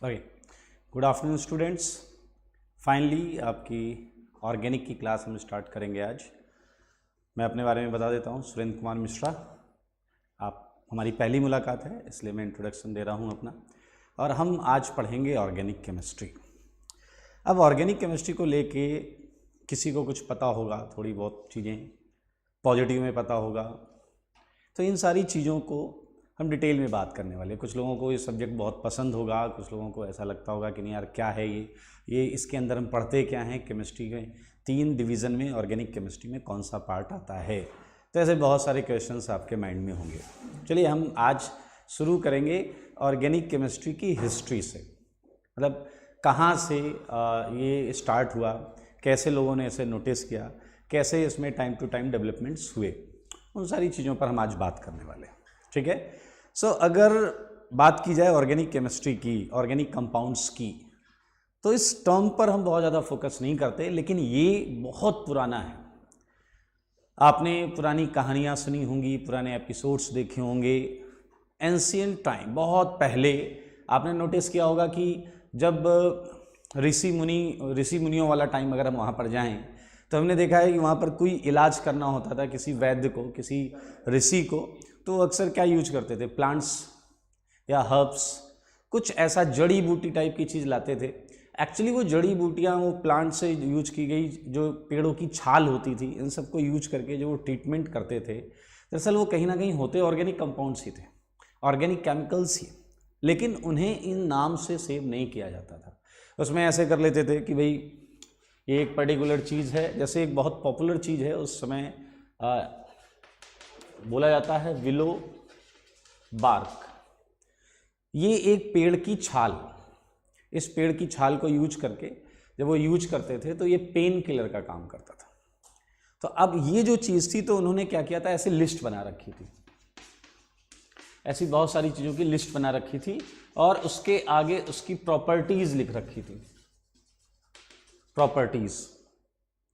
Okay, good afternoon students. Finally आपकी organic की class हम स्टार्ट करेंगे आज। मैं अपने बारे में बता देता हूँ, सुरेंद्र कुमार मिश्रा। आप हमारी पहली मुलाकात है इसलिए मैं इंट्रोडक्शन दे रहा हूँ अपना। और हम आज पढ़ेंगे ऑर्गेनिक केमिस्ट्री। अब ऑर्गेनिक केमिस्ट्री को लेके किसी को कुछ पता होगा, थोड़ी बहुत चीज़ें पॉजिटिव में पता होगा, तो इन सारी चीज़ों को हम डिटेल में बात करने वाले। कुछ लोगों को ये सब्जेक्ट बहुत पसंद होगा, कुछ लोगों को ऐसा लगता होगा कि नहीं यार क्या है ये इसके अंदर हम पढ़ते क्या हैं। केमिस्ट्री के 3 डिवीज़न में ऑर्गेनिक केमिस्ट्री में कौन सा पार्ट आता है, तो ऐसे बहुत सारे क्वेश्चंस आपके माइंड में होंगे। चलिए हम आज शुरू करेंगे ऑर्गेनिक केमिस्ट्री की हिस्ट्री से, मतलब कहाँ से ये स्टार्ट हुआ, कैसे लोगों ने इसे नोटिस किया, कैसे इसमें टाइम टू टाइम डेवलपमेंट्स हुए, उन सारी चीज़ों पर हम आज बात करने वाले हैं। ठीक है। सो अगर बात की जाए ऑर्गेनिक केमिस्ट्री की, ऑर्गेनिक कंपाउंड्स की, तो इस टर्म पर हम बहुत ज़्यादा फोकस नहीं करते, लेकिन ये बहुत पुराना है। आपने पुरानी कहानियाँ सुनी होंगी, पुराने एपिसोड्स देखे होंगे। एंशिएंट टाइम, बहुत पहले आपने नोटिस किया होगा कि जब ऋषि मुनियों वाला टाइम अगर हम वहाँ पर जाएं तो हमने देखा है कि वहाँ पर कोई इलाज करना होता था किसी वैद्य को, किसी ऋषि को, तो अक्सर क्या यूज करते थे, प्लांट्स या हर्ब्स, कुछ ऐसा जड़ी बूटी टाइप की चीज़ लाते थे। एक्चुअली वो जड़ी बूटियाँ वो प्लांट से यूज की गई जो पेड़ों की छाल होती थी, इन सबको यूज करके जो वो ट्रीटमेंट करते थे, दरअसल वो कहीं ना कहीं होते ऑर्गेनिक कंपाउंड्स ही थे, ऑर्गेनिक केमिकल्स ही, लेकिन उन्हें इन नाम से सेव नहीं किया जाता था। उसमें ऐसे कर लेते थे कि भाई ये एक पर्टिकुलर चीज़ है, जैसे एक बहुत पॉपुलर चीज़ है उस समय बोला जाता है विलो बार्क। ये एक पेड़ की छाल, इस पेड़ की छाल को यूज करके जब वो यूज करते थे तो ये पेन किलर का काम करता था। तो अब ये जो चीज़ थी तो उन्होंने क्या किया था, ऐसी लिस्ट बना रखी थी, ऐसी बहुत सारी चीज़ों की लिस्ट बना रखी थी और उसके आगे उसकी प्रॉपर्टीज लिख रखी थी, प्रॉपर्टीज।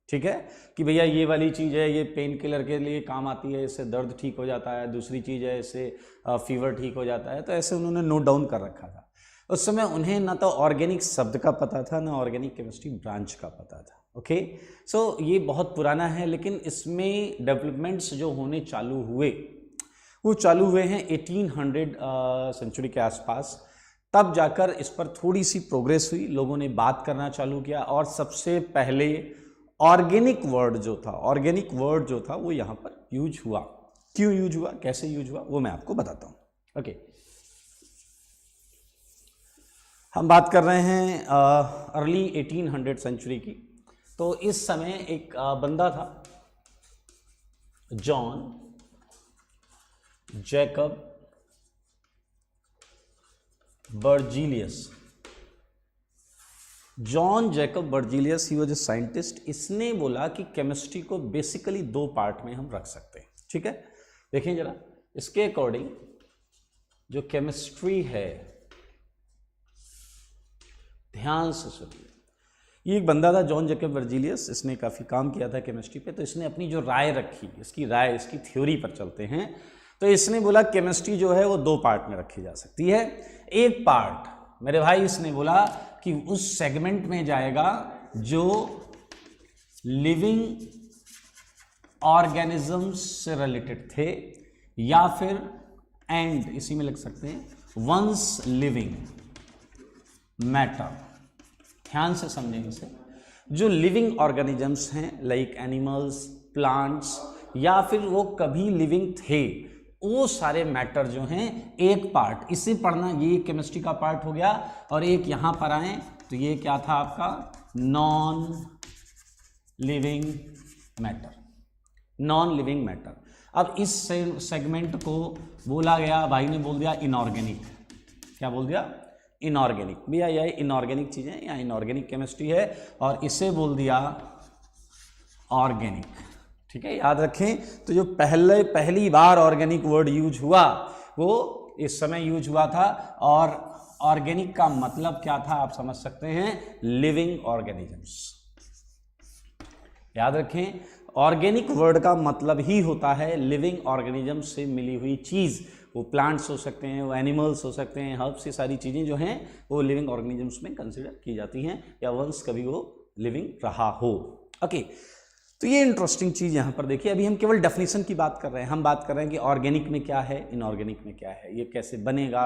ठीक है कि भैया ये वाली चीज़ है, ये पेन किलर के लिए काम आती है, इससे दर्द ठीक हो जाता है, दूसरी चीज़ है इससे फीवर ठीक हो जाता है। तो ऐसे उन्होंने नोट डाउन कर रखा था। उस समय उन्हें ना तो ऑर्गेनिक शब्द का पता था, ना ऑर्गेनिक केमिस्ट्री ब्रांच का पता था। ओके, सो ये बहुत पुराना है, लेकिन इसमें डेवलपमेंट्स जो होने चालू हुए वो चालू हुए हैं 1800 सेंचुरी के आसपास। तब जाकर इस पर थोड़ी सी प्रोग्रेस हुई, लोगों ने बात करना चालू किया और सबसे पहले ऑर्गेनिक वर्ड जो था वो यहाँ पर यूज हुआ। क्यों यूज हुआ, कैसे यूज हुआ, वो मैं आपको बताता हूँ। ओके, हम बात कर रहे हैं अर्ली 1800 सेंचुरी की। तो इस समय एक बंदा था, John Jacob Berzelius. John Jacob Berzelius, he was a scientist. इसने बोला कि केमिस्ट्री को बेसिकली 2 पार्ट में हम रख सकते हैं। ठीक है, देखिए जरा, इसके अकॉर्डिंग जो केमिस्ट्री है, ध्यान से सुनिए। ये एक बंदा था जॉन जैकब बर्जीलियस, इसने काफ़ी काम किया था केमिस्ट्री पे। तो इसने अपनी जो राय रखी, इसकी थ्योरी पर चलते हैं, तो इसने बोला केमिस्ट्री जो है वो 2 पार्ट में रखी जा सकती है। एक पार्ट मेरे भाई इसने बोला कि उस सेगमेंट में जाएगा जो लिविंग ऑर्गेनिजम्स से रिलेटेड थे, या फिर एंड इसी में लिख सकते हैं वंस लिविंग मैटर। ध्यान से समझें इसे, जो लिविंग ऑर्गेनिजम्स हैं लाइक एनिमल्स, प्लांट्स, या फिर वो कभी लिविंग थे, वो सारे मैटर जो हैं एक पार्ट इसे पढ़ना, ये केमिस्ट्री का पार्ट हो गया। और एक यहां पर आए तो ये क्या था आपका, non living matter, non living matter. अब इस सेगमेंट को बोला गया, भाई ने बोल दिया इनऑर्गेनिक। क्या बोल दिया, इनऑर्गेनिक। भैया ये इनऑर्गेनिक चीजें या इनऑर्गेनिक केमिस्ट्री है, और इसे बोल दिया ऑर्गेनिक। ठीक है, याद रखें। तो जो पहली बार ऑर्गेनिक वर्ड यूज हुआ वो इस समय यूज हुआ था, और ऑर्गेनिक का मतलब क्या था आप समझ सकते हैं, लिविंग ऑर्गेनिजम्स। याद रखें, ऑर्गेनिक वर्ड का मतलब ही होता है लिविंग ऑर्गेनिज्म से मिली हुई चीज़। वो प्लांट्स हो सकते हैं, वो एनिमल्स हो सकते हैं, हर्ब्स, ये सारी चीज़ें जो हैं वो लिविंग ऑर्गेनिजम्स में कंसिडर की जाती हैं, या वंस कभी वो लिविंग रहा हो। ओके, तो ये इंटरेस्टिंग चीज़ यहाँ पर देखिए। अभी हम केवल डेफिनेशन की बात कर रहे हैं, हम बात कर रहे हैं कि ऑर्गेनिक में क्या है, इनऑर्गेनिक में क्या है, ये कैसे बनेगा,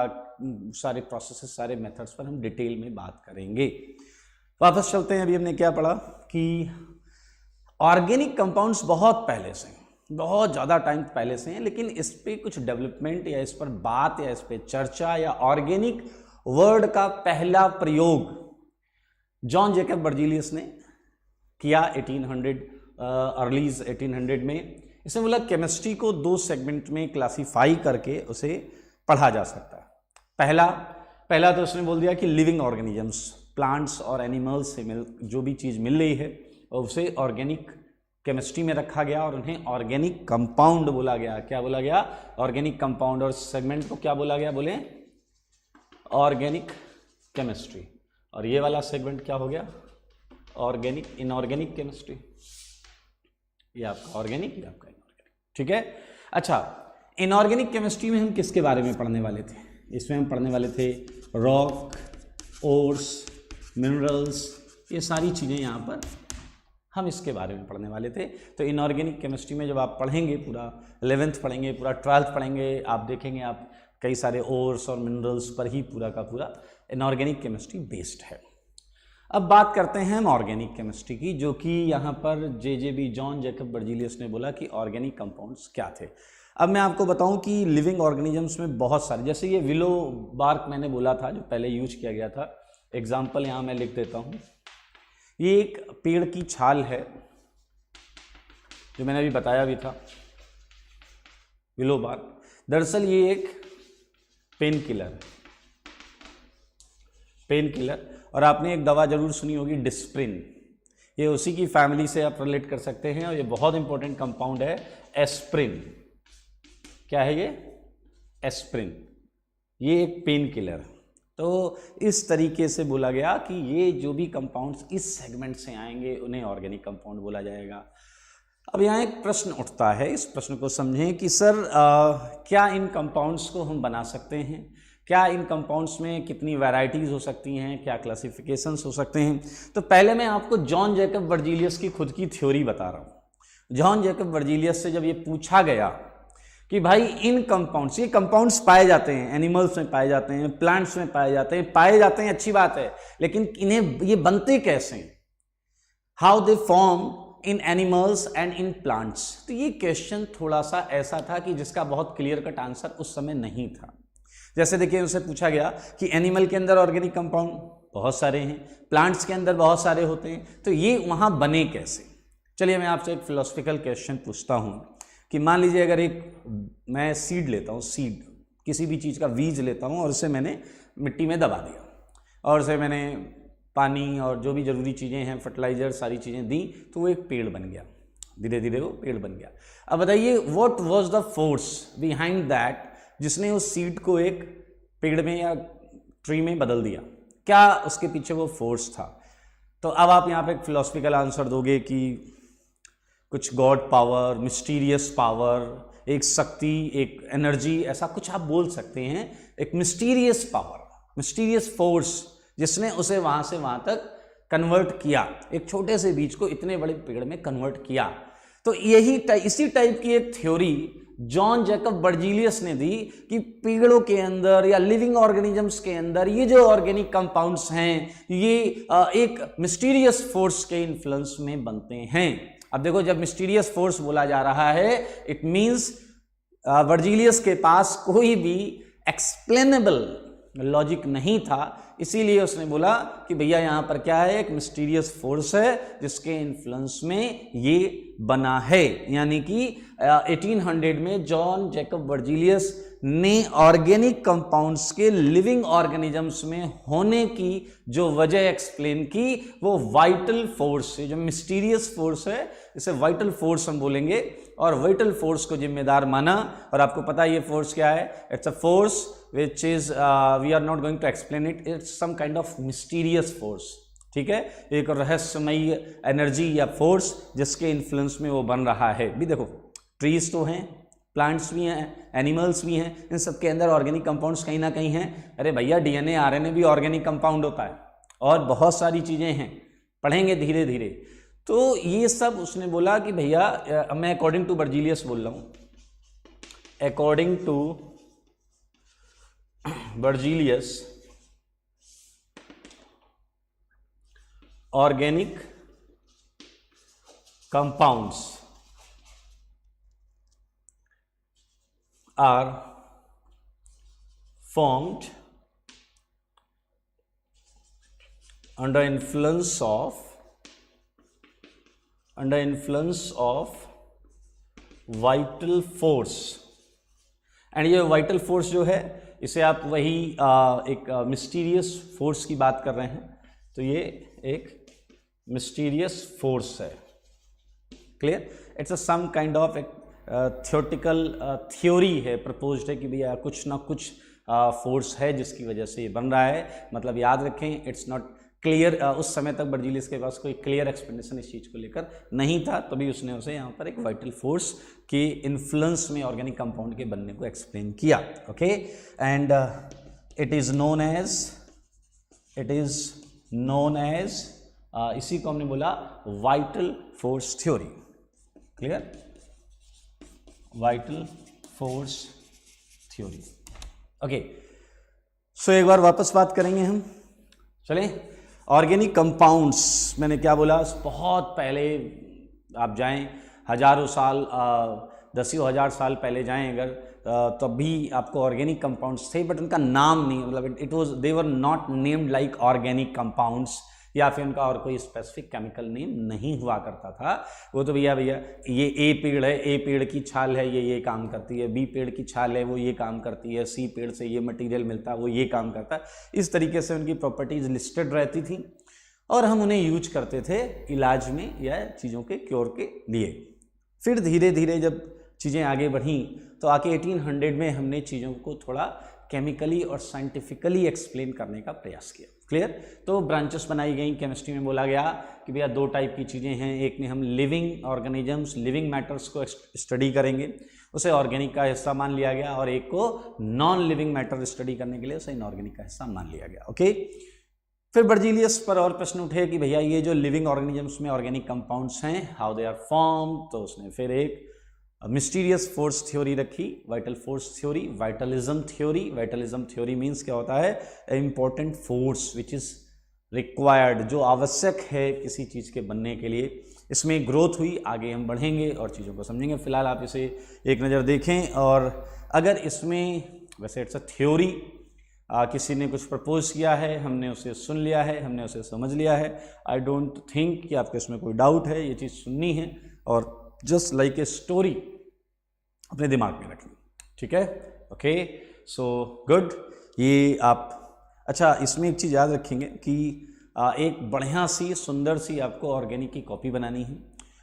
सारे प्रोसेसेस, सारे मेथड्स पर हम डिटेल में बात करेंगे। वापस चलते हैं। अभी हमने क्या पढ़ा कि ऑर्गेनिक कंपाउंड्स बहुत पहले से, बहुत ज़्यादा टाइम पहले से हैं, लेकिन इस पर कुछ डेवलपमेंट या इस पर बात या इस पर चर्चा या ऑर्गेनिक वर्ड का पहला प्रयोग जॉन जेकब बर्जीलियस ने किया 1800 अर्ली 1800 में। इसने बोला केमिस्ट्री को 2 सेगमेंट में क्लासीफाई करके उसे पढ़ा जा सकता है। पहला तो उसने बोल दिया कि लिविंग ऑर्गेनिजम्स, प्लांट्स और एनिमल्स से जो भी चीज़ मिल रही है उसे ऑर्गेनिक केमिस्ट्री में रखा गया और उन्हें ऑर्गेनिक कंपाउंड बोला गया। क्या बोला गया? Organic compound. और सेगमेंट को क्या बोला गया? बोले ऑर्गेनिक केमिस्ट्री। और ये वाला सेगमेंट क्या हो गया? Organic inorganic chemistry. ये आपका ऑर्गेनिक, ये आपका इनऑर्गेनिक। ठीक है। अच्छा, इनऑर्गेनिक केमिस्ट्री में हम किसके बारे में पढ़ने वाले थे? इसमें हम पढ़ने वाले थे रॉक, ओर्स, मिनरल्स, ये सारी चीज़ें यहाँ पर हम इसके बारे में पढ़ने वाले थे। तो इनऑर्गेनिक केमिस्ट्री में जब आप पढ़ेंगे, पूरा 11th पढ़ेंगे, पूरा 12th पढ़ेंगे, आप देखेंगे आप कई सारे ओर्स और मिनरल्स पर ही पूरा का पूरा इनऑर्गेनिक केमिस्ट्री बेस्ड है। अब बात करते हैं हम ऑर्गेनिक केमिस्ट्री की, जो कि यहाँ पर जे जॉन जेकब बर्जीलियस ने बोला कि ऑर्गेनिक कंपाउंड्स क्या थे। अब मैं आपको बताऊं कि लिविंग ऑर्गेनिजम्स में बहुत सारे, जैसे ये विलो बार्क मैंने बोला था जो पहले यूज किया गया था, एग्जाम्पल यहाँ मैं लिख देता हूँ। ये एक पेड़ की छाल है जो मैंने अभी बताया भी था, विलो बार्क। दरअसल ये एक पेन किलर है, पेन किलर। और आपने एक दवा जरूर सुनी होगी डिस्प्रिन, ये उसी की फैमिली से आप रिलेट कर सकते हैं। और ये बहुत इंपॉर्टेंट कंपाउंड है एस्प्रिन। क्या है ये? एस्प्रिन। ये एक पेन किलर। तो इस तरीके से बोला गया कि ये जो भी कंपाउंड्स इस सेगमेंट से आएंगे उन्हें ऑर्गेनिक कंपाउंड बोला जाएगा। अब यहाँ एक प्रश्न उठता है, इस प्रश्न को समझें कि सर क्या इन कंपाउंड्स को हम बना सकते हैं? क्या इन कंपाउंड्स में कितनी वैरायटीज़ हो सकती हैं? क्या क्लासिफिकेशंस हो सकते हैं? तो पहले मैं आपको जॉन जेकब बर्जीलियस की खुद की थ्योरी बता रहा हूँ। जॉन जेकब बर्जीलियस से जब ये पूछा गया कि भाई इन कंपाउंड्स, ये कंपाउंड्स पाए जाते हैं, एनिमल्स में पाए जाते हैं, प्लांट्स में पाए जाते हैं, अच्छी बात है, लेकिन इन्हें ये बनते कैसे हैं? How they form in animals and in plants. तो ये क्वेश्चन थोड़ा सा ऐसा था कि जिसका बहुत क्लियर कट आंसर उस समय नहीं था। जैसे देखिए, उनसे पूछा गया कि एनिमल के अंदर ऑर्गेनिक कंपाउंड बहुत सारे हैं, प्लांट्स के अंदर बहुत सारे होते हैं, तो ये वहाँ बने कैसे? चलिए मैं आपसे एक फिलोसफिकल क्वेश्चन पूछता हूँ कि मान लीजिए अगर मैं सीड लेता हूँ, सीड किसी भी चीज़ का बीज लेता हूँ और उसे मैंने मिट्टी में दबा दिया और उसे मैंने पानी और जो भी ज़रूरी चीज़ें हैं, फर्टिलाइजर, सारी चीज़ें दी, तो वो एक पेड़ बन गया। धीरे धीरे वो पेड़ बन गया। अब बताइए what was the force behind that जिसने उस सीड को एक पेड़ में या ट्री में बदल दिया? क्या उसके पीछे वो फोर्स था? तो अब आप यहाँ पे एक फिलोसफिकल आंसर दोगे कि कुछ गॉड पावर, मिस्टीरियस पावर, एक शक्ति, एक एनर्जी, ऐसा कुछ आप बोल सकते हैं। एक मिस्टीरियस पावर, मिस्टीरियस फोर्स जिसने उसे वहाँ से वहाँ तक कन्वर्ट किया, एक छोटे से बीज को इतने बड़े पेड़ में कन्वर्ट किया। तो इसी टाइप की एक थ्योरी जॉन जेकब बर्जीलियस ने दी कि पेड़ों के अंदर या लिविंग ऑर्गेनिजम्स के अंदर ये जो ऑर्गेनिक कंपाउंड्स हैं, ये एक मिस्टीरियस फोर्स के इन्फ्लुएंस में बनते हैं। अब देखो, जब मिस्टीरियस फोर्स बोला जा रहा है, इट मींस बर्जीलियस के पास कोई भी एक्सप्लेनेबल लॉजिक नहीं था, इसीलिए उसने बोला कि भैया यहाँ पर क्या है, एक मिस्टीरियस फोर्स है जिसके इन्फ्लुएंस में ये बना है। यानी कि 1800 में जॉन जेकब बर्जीलियस ने ऑर्गेनिक कंपाउंड्स के लिविंग ऑर्गेनिजम्स में होने की जो वजह एक्सप्लेन की, वो वाइटल फोर्स है, जो मिस्टीरियस फोर्स है, इसे वाइटल फोर्स हम बोलेंगे। और वाइटल फोर्स को जिम्मेदार माना। और आपको पता है ये फोर्स क्या है? It's a force which is we are not going to explain it, it's some kind of mysterious force, ठीक है, एक रहस्यमयी एनर्जी या फोर्स जिसके इन्फ्लुएंस में वो बन रहा है। भी देखो, ट्रीज तो हैं, प्लांट्स भी हैं, एनिमल्स भी हैं, इन सब के अंदर ऑर्गेनिक कंपाउंड्स कहीं ना कहीं हैं। अरे भैया, डीएनए आरएनए भी ऑर्गेनिक कंपाउंड होता है, और बहुत सारी चीज़ें हैं, पढ़ेंगे धीरे धीरे। तो ये सब उसने बोला कि भैया, मैं अकॉर्डिंग टू बर्जीलियस बोल रहा हूँ, according to Berzelius organic compounds are formed under influence of vital force। And ये वाइटल फोर्स जो है, इसे आप वही एक मिस्टीरियस फोर्स की बात कर रहे हैं, तो ये एक मिस्टीरियस फोर्स है। Clear? It's a some kind of एक थियोटिकल थ्योरी है, प्रपोज्ड है कि भैया कुछ ना कुछ फोर्स है जिसकी वजह से ये बन रहा है। मतलब याद रखें, इट्स नॉट क्लियर। उस समय तक बर्जीलियस के पास कोई क्लियर एक्सप्लेनेशन इस चीज़ को लेकर नहीं था, तभी उसने उसे यहाँ पर एक वाइटल फोर्स के इन्फ्लुएंस में ऑर्गेनिक कंपाउंड के बनने को एक्सप्लेन किया। Okay, and it is known as इसी को हमने बोला vital force theory. Clear? Vital force theory. Okay, so एक बार वापस बात करेंगे हम। चलें, ऑर्गेनिक कंपाउंड्स, मैंने क्या बोला, बहुत पहले आप जाएं, हजारों साल, दसियों हजार साल पहले जाएं अगर, तब भी आपको ऑर्गेनिक कंपाउंड्स थे, बट उनका नाम नहीं, मतलब it was, they were not named like organic compounds, या फिर उनका और कोई स्पेसिफिक केमिकल नेम नहीं हुआ करता था। वो तो भैया ये ए पेड़ है, ए पेड़ की छाल है, ये काम करती है, बी पेड़ की छाल है, वो ये काम करती है, सी पेड़ से ये मटेरियल मिलता है, वो ये काम करता है। इस तरीके से उनकी प्रॉपर्टीज लिस्टेड रहती थी, और हम उन्हें यूज करते थे इलाज में या चीज़ों के क्योर के लिए। फिर धीरे धीरे जब चीज़ें आगे बढ़ी, तो आके 1800 में हमने चीज़ों को थोड़ा केमिकली और साइंटिफिकली एक्सप्लेन करने का प्रयास किया। क्लियर? तो ब्रांचेस बनाई गई। केमिस्ट्री में बोला गया कि भैया दो टाइप की चीज़ें हैं, एक में हम लिविंग ऑर्गेनिजम्स, लिविंग मैटर्स को स्टडी करेंगे, उसे ऑर्गेनिक का हिस्सा मान लिया गया, और एक को नॉन लिविंग मैटर स्टडी करने के लिए उसे इनऑर्गेनिक का हिस्सा मान लिया गया। ओके, फिर बर्जीलियस पर और प्रश्न उठे कि भैया ये जो लिविंग ऑर्गेनिजम्स में ऑर्गेनिक कंपाउंड्स हैं, हाउ दे आर फॉर्म, तो उसने फिर एक मिस्टीरियस फोर्स थ्योरी रखी, vital force theory, vitalism theory. Vitalism theory means क्या होता है, important force which is required, जो आवश्यक है किसी चीज़ के बनने के लिए। इसमें ग्रोथ हुई, आगे हम बढ़ेंगे और चीज़ों को समझेंगे। फिलहाल आप इसे एक नज़र देखें, और अगर इसमें, वैसे इट्स अ थ्योरी, किसी ने कुछ प्रपोज किया है, हमने उसे सुन लिया है, हमने उसे समझ लिया है। आई डोंट थिंक कि आपको इसमें कोई डाउट है, ये चीज़ सुननी है और जस्ट लाइक ए स्टोरी अपने दिमाग में रखनी। ठीक है? Okay, so good. ये आप, अच्छा, इसमें एक चीज़ याद रखेंगे कि एक बढ़िया सी सुंदर सी आपको ऑर्गेनिक की कॉपी बनानी है,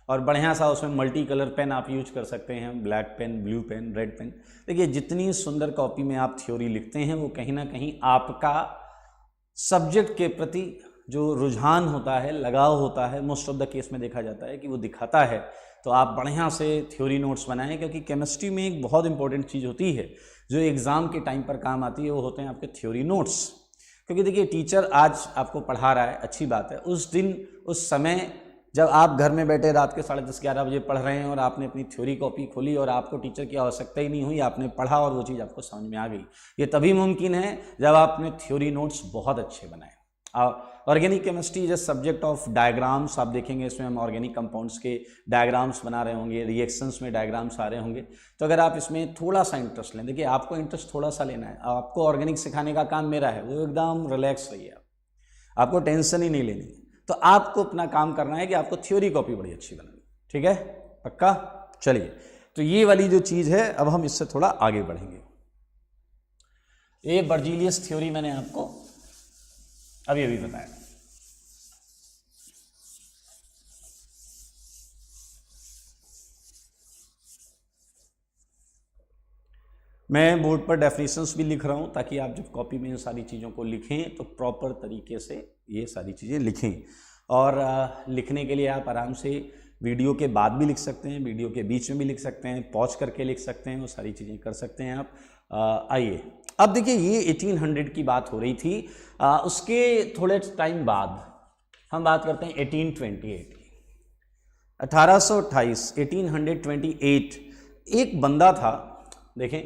और बढ़िया सा उसमें मल्टी कलर पेन आप यूज कर सकते हैं, black pen, blue pen, red pen. देखिए, जितनी सुंदर कॉपी में आप थ्योरी लिखते हैं, वो कहीं ना कहीं आपका सब्जेक्ट के प्रति जो रुझान होता है, लगाव होता है, मोस्ट ऑफ द केस में देखा जाता है कि वो दिखाता है। तो आप बढ़िया से थ्योरी नोट्स बनाएं, क्योंकि केमिस्ट्री में एक बहुत इंपॉर्टेंट चीज़ होती है जो एग्ज़ाम के टाइम पर काम आती है, वो होते हैं आपके थ्योरी नोट्स। क्योंकि देखिए, टीचर आज आपको पढ़ा रहा है, अच्छी बात है, उस दिन, उस समय जब आप घर में बैठे रात के 10:30-11 बजे पढ़ रहे हैं, और आपने अपनी थ्योरी कॉपी खोली और आपको टीचर की आवश्यकता ही नहीं हुई, आपने पढ़ा और वो चीज़ आपको समझ में आ गई, ये तभी मुमकिन है जब आपने थ्योरी नोट्स बहुत अच्छे बनाए। Organic chemistry is a subject of diagrams. आप देखेंगे इसमें हम ऑर्गेनिक कंपाउंड्स के डायग्राम्स बना रहे होंगे, रिएक्शंस में डायग्राम्स आ रहे होंगे। तो अगर आप इसमें थोड़ा सा इंटरेस्ट लें, देखिए आपको इंटरेस्ट थोड़ा सा लेना है, आपको ऑर्गेनिक सिखाने का काम मेरा है, वो एकदम रिलैक्स रहिए, आपको टेंशन ही नहीं लेनी। तो आपको अपना काम करना है कि आपको थ्योरी कॉपी बड़ी अच्छी बनानी। ठीक है? पक्का? चलिए, तो ये वाली जो चीज़ है, अब हम इससे थोड़ा आगे बढ़ेंगे। ये बर्जीलियस थ्योरी मैंने आपको अभी बताया। मैं बोर्ड पर डेफिनेशंस भी लिख रहा हूँ ताकि आप जब कॉपी में इन सारी चीज़ों को लिखें तो प्रॉपर तरीके से ये सारी चीज़ें लिखें। और लिखने के लिए आप आराम से वीडियो के बाद भी लिख सकते हैं, वीडियो के बीच में भी लिख सकते हैं, पॉज करके लिख सकते हैं, वो सारी चीज़ें कर सकते हैं आप। आइए अब देखिए, ये 1800 की बात हो रही थी। उसके थोड़े टाइम बाद हम बात करते हैं 1828 की। 1828 1828 एक बंदा था, देखें,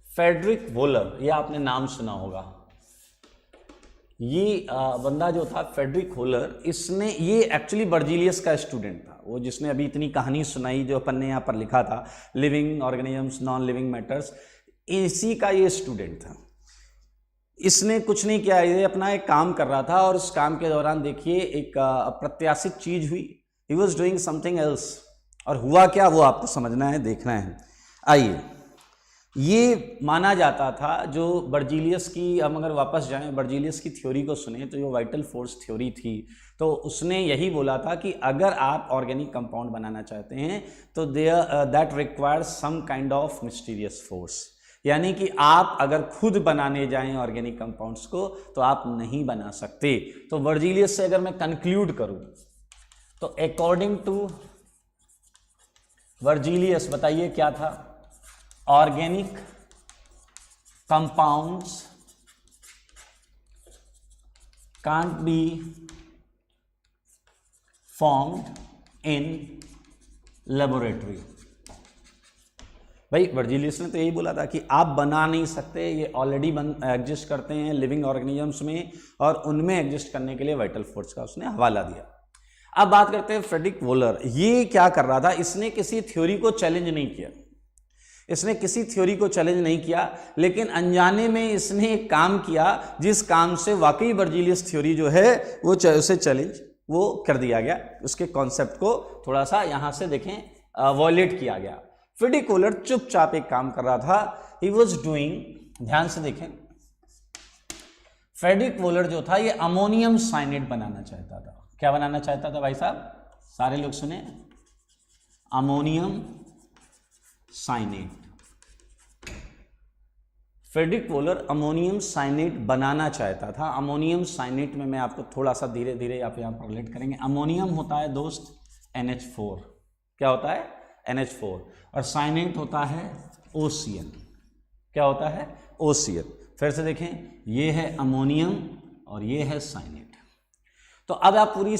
फ्रेडरिक वोलर, ये आपने नाम सुना होगा। ये बंदा जो था फ्रेडरिक वोलर, इसने, ये एक्चुअली बर्जीलियस का स्टूडेंट था, वो जिसने अभी इतनी कहानी सुनाई जो अपन ने यहाँ पर लिखा था, living organisms non living matters, इसी का ये स्टूडेंट था। इसने कुछ नहीं किया, ये अपना एक काम कर रहा था और उस काम के दौरान देखिए एक अप्रत्याशित चीज हुई। He was doing something else, और हुआ क्या वो आपको समझना है, देखना है। आइए, ये माना जाता था जो बर्जीलियस की, हम अगर वापस जाएं बर्जीलियस की थ्योरी को सुने तो जो वाइटल फोर्स थ्योरी थी, तो उसने यही बोला था कि अगर आप ऑर्गेनिक कंपाउंड बनाना चाहते हैं तो that requires some kind of mysterious force, यानी कि आप अगर खुद बनाने जाएं ऑर्गेनिक कंपाउंड्स को तो आप नहीं बना सकते। तो बर्जीलियस से अगर मैं कंक्लूड करूं तो अकॉर्डिंग टू बर्जीलियस, बताइए क्या था, organic compounds can't be formed in laboratory. भाई बर्जीलियस ने तो यही बोला था कि आप बना नहीं सकते, ये ऑलरेडी एग्जिस्ट करते हैं लिविंग ऑर्गेनिजम्स में, और उनमें एग्जिस्ट करने के लिए वाइटल फोर्स का उसने हवाला दिया। अब बात करते हैं फ्रेडरिक वोलर, ये क्या कर रहा था, इसने किसी थ्योरी को चैलेंज नहीं किया, इसने किसी थ्योरी को चैलेंज नहीं किया, लेकिन अनजाने में इसने एक काम किया जिस काम से वाकई बर्जीलियस थ्योरी जो है वो उसे चैलेंज वो कर दिया गया, उसके कॉन्सेप्ट को थोड़ा सा यहां से देखें वॉयलेट किया गया। फ्रेडरिक वोलर चुपचाप एक काम कर रहा था, ही वॉज डूइंग, ध्यान से देखें, फ्रेडरिक वोलर जो था ये अमोनियम साइनेट बनाना चाहता था। क्या बनाना चाहता था भाई साहब, सारे लोग सुने, ammonium cyanate. Friedrich Wohler ammonium cyanate बनाना चाहता था। अमोनियम साइनेट में मैं आपको थोड़ा सा धीरे धीरे आप यहाँ पर रिलेट करेंगे। अमोनियम होता है दोस्त NH4, क्या होता है NH4, और साइनेट होता है OCN, क्या होता है OCN। फिर से देखें, ये है अमोनियम और ये है साइनेट। तो अब आप पूरी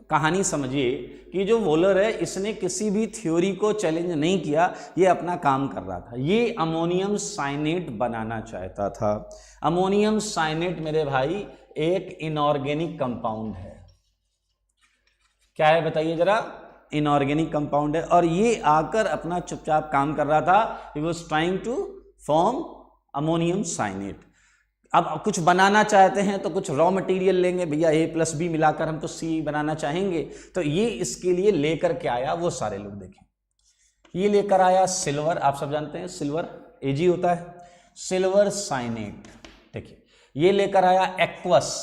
कहानी समझिए कि जो वोलर है इसने किसी भी थ्योरी को चैलेंज नहीं किया, ये अपना काम कर रहा था, ये अमोनियम साइनेट बनाना चाहता था। अमोनियम साइनेट मेरे भाई एक इनऑर्गेनिक कंपाउंड है, क्या है बताइए जरा, इनऑर्गेनिक कंपाउंड है, और ये आकर अपना चुपचाप काम कर रहा था। He was trying to form ammonium cyanate. अब कुछ बनाना चाहते हैं तो कुछ रॉ मटेरियल लेंगे, भैया A+B मिलाकर हम तो C बनाना चाहेंगे, तो ये इसके लिए लेकर के आया, वो सारे लोग देखें, ये लेकर आया सिल्वर, आप सब जानते हैं सिल्वर Ag होता है, सिल्वर साइनेट। देखिए ये लेकर आया एक्वस,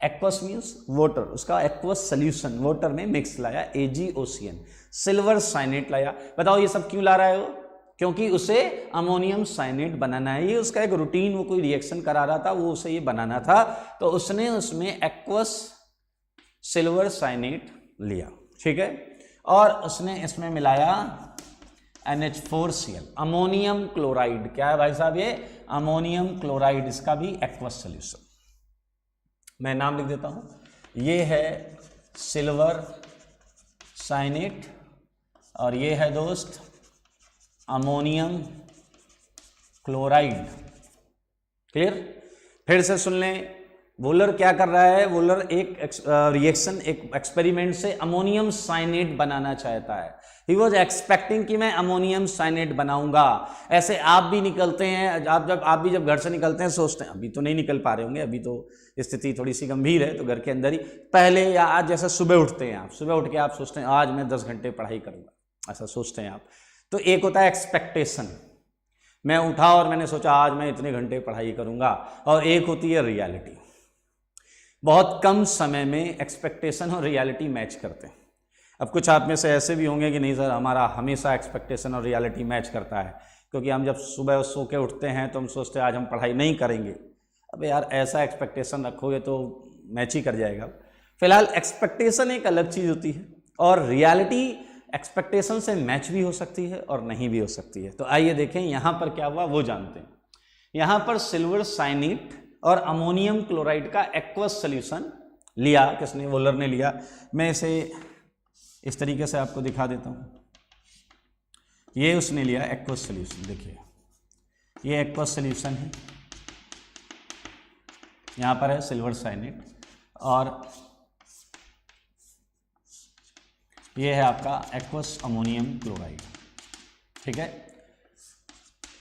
एक्वस मीन्स वाटर, उसका एक्वस सोल्यूशन वाटर में मिक्स लाया, AgOCN, सिल्वर साइनेट लाया। बताओ ये सब क्यों ला रहा है वो, क्योंकि उसे अमोनियम साइनेट बनाना है, ये उसका एक रूटीन, वो कोई रिएक्शन करा रहा था, वो उसे ये बनाना था, तो उसने उसमें एक्वस सिल्वर साइनेट लिया, ठीक है, और उसने इसमें मिलाया NH4Cl, अमोनियम क्लोराइड। क्या है भाई साहब ये, अमोनियम क्लोराइड, इसका भी एक्वस सोल्यूशन। मैं नाम लिख देता हूं, ये है सिल्वर साइनेट और ये है दोस्त अमोनियम क्लोराइड। क्लियर? फिर से सुन लें, वोलर क्या कर रहा है, वोलर एक रिएक्शन, एक एक्सपेरिमेंट से अमोनियम साइनेट बनाना चाहता है। ही वॉज एक्सपेक्टिंग कि मैं अमोनियम साइनेट बनाऊंगा। ऐसे आप भी निकलते हैं, आप भी जब घर से निकलते हैं सोचते हैं, अभी तो नहीं निकल पा रहे होंगे, अभी तो स्थिति थोड़ी सी गंभीर है, तो घर के अंदर ही पहले, या आज जैसे सुबह उठते हैं आप, सुबह उठ के आप सोचते हैं आज मैं 10 घंटे पढ़ाई करूंगा, ऐसा सोचते हैं आप। तो एक होता है एक्सपेक्टेशन, मैं उठा और मैंने सोचा आज मैं इतने घंटे पढ़ाई करूंगा, और एक होती है रियलिटी। बहुत कम समय में एक्सपेक्टेशन और रियलिटी मैच करते हैं। अब कुछ आप में से ऐसे भी होंगे कि नहीं सर हमारा हमेशा एक्सपेक्टेशन और रियलिटी मैच करता है, क्योंकि हम जब सुबह सो के उठते हैं तो हम सोचते हैं आज हम पढ़ाई नहीं करेंगे। अब यार ऐसा एक्सपेक्टेशन रखोगे तो मैच ही कर जाएगा। फिलहाल एक्सपेक्टेशन एक अलग चीज़ होती है और रियलिटी एक्सपेक्टेशन से मैच भी हो सकती है और नहीं भी हो सकती है। तो आइए देखें यहाँ पर क्या हुआ वो जानते हैं। यहाँ पर सिल्वर साइनेट और अमोनियम क्लोराइड का एक्वस सोल्यूशन लिया, किसने, वोलर ने लिया। मैं इसे इस तरीके से आपको दिखा देता हूँ। ये उसने लिया एक्वस सोल्यूशन, देखिए ये एक्वस सोल्यूशन है, यहाँ पर है सिल्वर साइनेट और ये है आपका एक्वस अमोनियम क्लोराइड। ठीक है,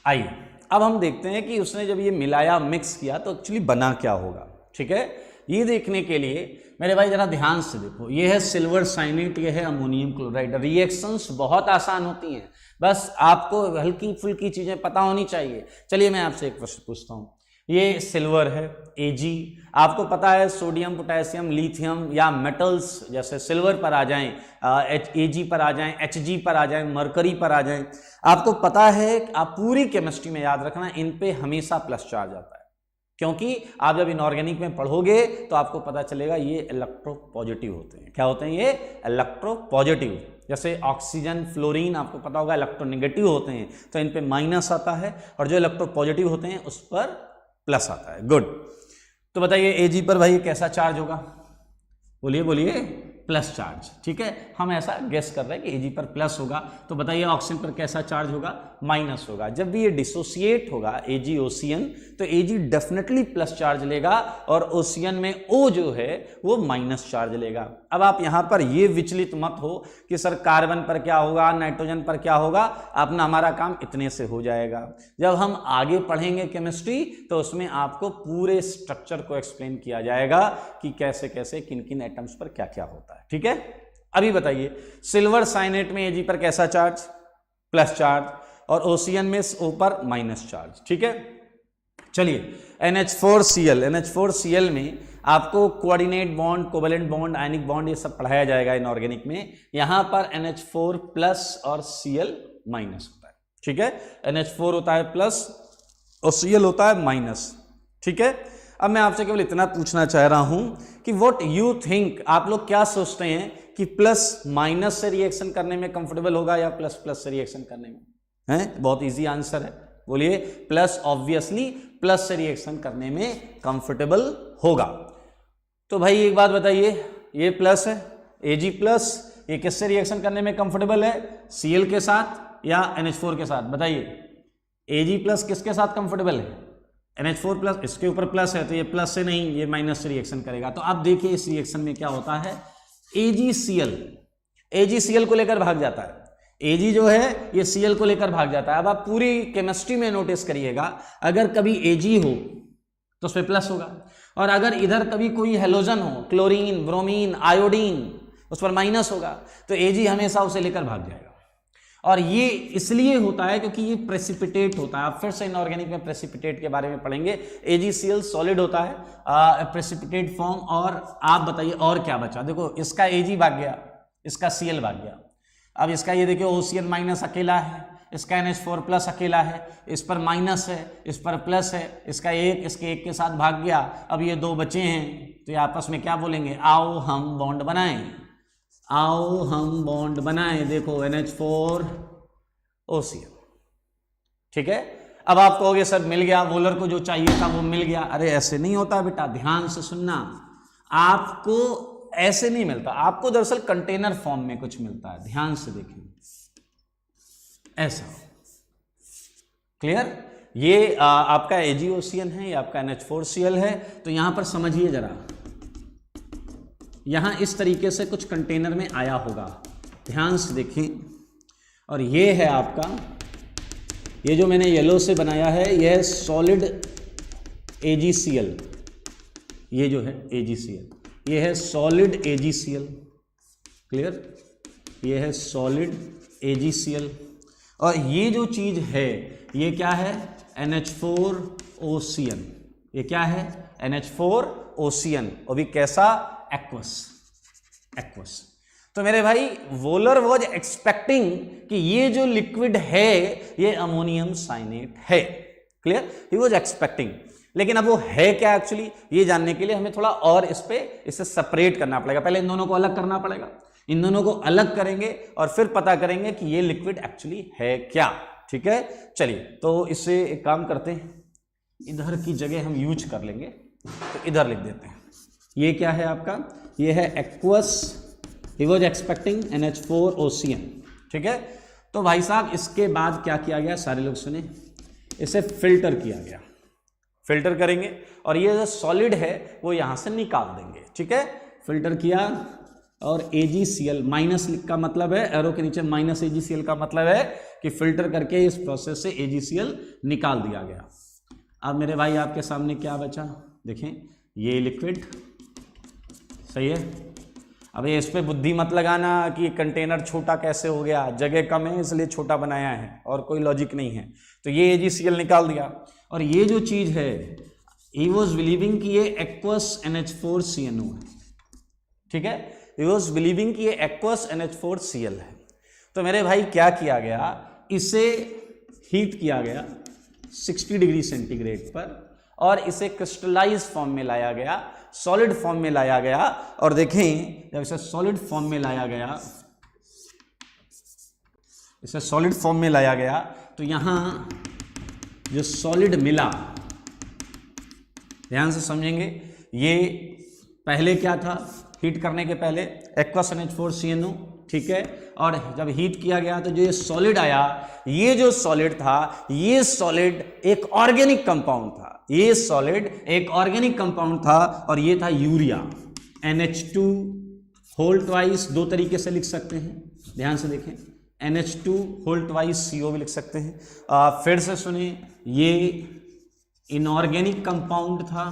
आइए अब हम देखते हैं कि उसने जब ये मिलाया, मिक्स किया तो एक्चुअली बना क्या होगा। ठीक है, ये देखने के लिए मेरे भाई जरा ध्यान से देखो, ये है सिल्वर साइनेट, ये है अमोनियम क्लोराइड। रिएक्शंस बहुत आसान होती हैं, बस आपको हल्की फुल्की चीजें पता होनी चाहिए। चलिए मैं आपसे एक प्रश्न पूछता हूँ। ये सिल्वर है Ag, आपको पता है सोडियम, पोटेशियम, लिथियम या मेटल्स जैसे सिल्वर पर आ जाएं, Ag पर आ जाएं, Hg पर आ जाएं, मरकरी पर आ जाएं, आपको पता है कि आप पूरी केमिस्ट्री में याद रखना इन पे हमेशा प्लस चार्ज आता है, क्योंकि आप जब इनऑर्गेनिक में पढ़ोगे तो आपको पता चलेगा ये इलेक्ट्रोपॉजिटिव होते हैं। क्या होते हैं ये? इलेक्ट्रोपॉजिटिव। जैसे ऑक्सीजन, फ्लोरीन आपको पता होगा इलेक्ट्रोनेगेटिव होते हैं, तो इन पे माइनस आता है, और जो इलेक्ट्रोपॉजिटिव होते हैं उस पर प्लस आता है। गुड, तो बताइए Ag पर भाई कैसा चार्ज होगा? बोलिए बोलिए, प्लस चार्ज। ठीक है, हम ऐसा गेस कर रहे हैं कि Ag पर प्लस होगा, तो बताइए ऑक्सीजन पर कैसा चार्ज होगा? माइनस होगा। जब भी ये डिसोसिएट होगा Ag ओसियन, तो Ag डेफिनेटली प्लस चार्ज लेगा और ओसियन में O जो है वो माइनस चार्ज लेगा। अब आप यहाँ पर ये विचलित मत हो कि सर कार्बन पर क्या होगा, नाइट्रोजन पर क्या होगा, अपना हमारा काम इतने से हो जाएगा। जब हम आगे पढ़ेंगे केमिस्ट्री तो उसमें आपको पूरे स्ट्रक्चर को एक्सप्लेन किया जाएगा कि कैसे कैसे किन किन एटम्स पर क्या क्या होता है। ठीक है, अभी बताइए सिल्वर साइनेट में Ag पर कैसा चार्ज? प्लस चार्ज, और ओसियन में O पर माइनस चार्ज। ठीक है, चलिए NH4Cl में आपको coordinate bond, covalent bond, ionic bond ये सब पढ़ाया जाएगा इनऑर्गेनिक में। यहां पर NH4 प्लस और Cl माइनस होता है। ठीक है, NH4 होता है प्लस और Cl होता है माइनस। ठीक है, अब मैं आपसे केवल इतना पूछना चाह रहा हूं कि व्हाट यू थिंक, आप लोग क्या सोचते हैं कि प्लस माइनस से रिएक्शन करने में कंफर्टेबल होगा या प्लस प्लस से रिएक्शन करने में? है, बहुत इजी आंसर है, बोलिए प्लस। ऑब्वियसली प्लस से रिएक्शन करने में कंफर्टेबल होगा। तो भाई एक बात बताइए, ये प्लस है Ag प्लस, ये किससे रिएक्शन करने में कंफर्टेबल है? Cl के साथ या NH4 के साथ? बताइए Ag प्लस किसके साथ कंफर्टेबल है? NH4 प्लस, इसके ऊपर प्लस है तो ये प्लस से नहीं, ये माइनस से रिएक्शन करेगा। तो अब देखिए इस रिएक्शन में क्या होता है, AgCl को लेकर भाग जाता है। Ag जो है ये Cl को लेकर भाग जाता है। अब आप पूरी केमिस्ट्री में नोटिस करिएगा, अगर कभी Ag हो तो उस पर प्लस होगा, और अगर इधर कभी कोई हेलोजन हो, क्लोरीन, ब्रोमीन, आयोडीन, उस पर माइनस होगा, तो Ag हमेशा उसे लेकर भाग जाएगा। और ये इसलिए होता है क्योंकि ये प्रेसिपिटेट होता है। आप फिर से इनऑर्गेनिक में प्रेसिपिटेट के बारे में पढ़ेंगे। AgCl सॉलिड होता है, प्रेसिपिटेट फॉर्म। और आप बताइए और क्या बचा? देखो इसका Ag भाग गया, इसका Cl भाग गया। अब इसका ये देखिए OCl माइनस अकेला है, इसका NH4 प्लस अकेला है, इस पर माइनस है, इस पर प्लस है, इसका एक इसके एक के साथ भाग गया। अब ये दो बचे हैं, तो ये आपस में क्या बोलेंगे? आओ हम बॉन्ड बनाएं, आओ हम बॉन्ड बनाएं। देखो NH4 OCl। ठीक है, अब आप कहोगे सर मिल गया, वोलर को जो चाहिए था वो मिल गया। अरे ऐसे नहीं होता बेटा, ध्यान से सुनना। आपको ऐसे नहीं मिलता, आपको दरअसल कंटेनर फॉर्म में कुछ मिलता है। ध्यान से देखिए, ऐसा। क्लियर? ये आपका AgOCl है, ये आपका NH4Cl है। तो यहां पर समझिए जरा, यहां इस तरीके से कुछ कंटेनर में आया होगा, ध्यान से देखिए। और ये है आपका, ये जो मैंने येलो से बनाया है, ये है सॉलिड AgCl। ये जो है AgCl, ये है सॉलिड AgCl। क्लियर? ये है सॉलिड AgCl। और ये जो चीज है ये क्या है? NH4OCl। ये क्या है? NH4OCl। और भी कैसा? एक्वस। एक्वस। तो मेरे भाई वोलर वॉज एक्सपेक्टिंग कि ये जो लिक्विड है ये अमोनियम साइनेट है। Clear, he was expecting. लेकिन अब वो है क्या एक्चुअली, ये जानने के लिए हमें थोड़ा और इसे सेपरेट करना पड़ेगा। पहले इन दोनों को अलग करना पड़ेगा, इन दोनों को अलग करेंगे और फिर पता करेंगे कि ये लिक्विड एक्चुअली है क्या। ठीक है, चलिए तो इससे एक काम करते हैं, इधर की जगह हम यूज कर लेंगे, तो इधर लिख देते हैं। ये क्या है आपका, ये है aqueous, he was expecting NH4OCN। ठीक है, तो भाई साहब इसके बाद क्या किया गया, सारे लोग सुने, इसे फिल्टर किया गया। फिल्टर करेंगे और ये जो सॉलिड है वो यहां से निकाल देंगे। ठीक है, फिल्टर किया और AgCl माइनस का मतलब है, एरो के नीचे माइनस AgCl का मतलब है कि फिल्टर करके इस प्रोसेस से AgCl निकाल दिया गया। अब मेरे भाई आपके सामने क्या बचा, देखें ये लिक्विड, सही है। अब इस पे बुद्धि मत लगाना कि कंटेनर छोटा कैसे हो गया, जगह कम है इसलिए छोटा बनाया है, और कोई लॉजिक नहीं है। तो ये AgCl निकाल दिया, और ये जो चीज है ही वॉज बिलीविंग कि ये एक्वस NH4CnO है। ठीक है, ही वॉज बिलीविंग कि ये एक्वस NH4Cl है। तो मेरे भाई क्या किया गया, इसे हीट किया गया 60 डिग्री सेंटीग्रेड पर और इसे क्रिस्टलाइज फॉर्म में लाया गया, सॉलिड फॉर्म में लाया गया। और देखें जब इसे सॉलिड फॉर्म में लाया गया, इसे सॉलिड फॉर्म में लाया गया तो यहां जो सॉलिड मिला, ध्यान से समझेंगे, ये पहले क्या था, हीट करने के पहले एक्वस NH4CnO। ठीक है, और जब हीट किया गया तो जो ये सॉलिड आया, ये जो सॉलिड था, ये सॉलिड एक ऑर्गेनिक कंपाउंड था, ये सॉलिड एक ऑर्गेनिक कंपाउंड था और ये था यूरिया। NH2 होल ट्वाइस दो तरीके से लिख सकते हैं, ध्यान से देखें, NH2 होल ट्वाइस CO भी लिख सकते हैं। फिर से सुने, ये इनऑर्गेनिक कंपाउंड था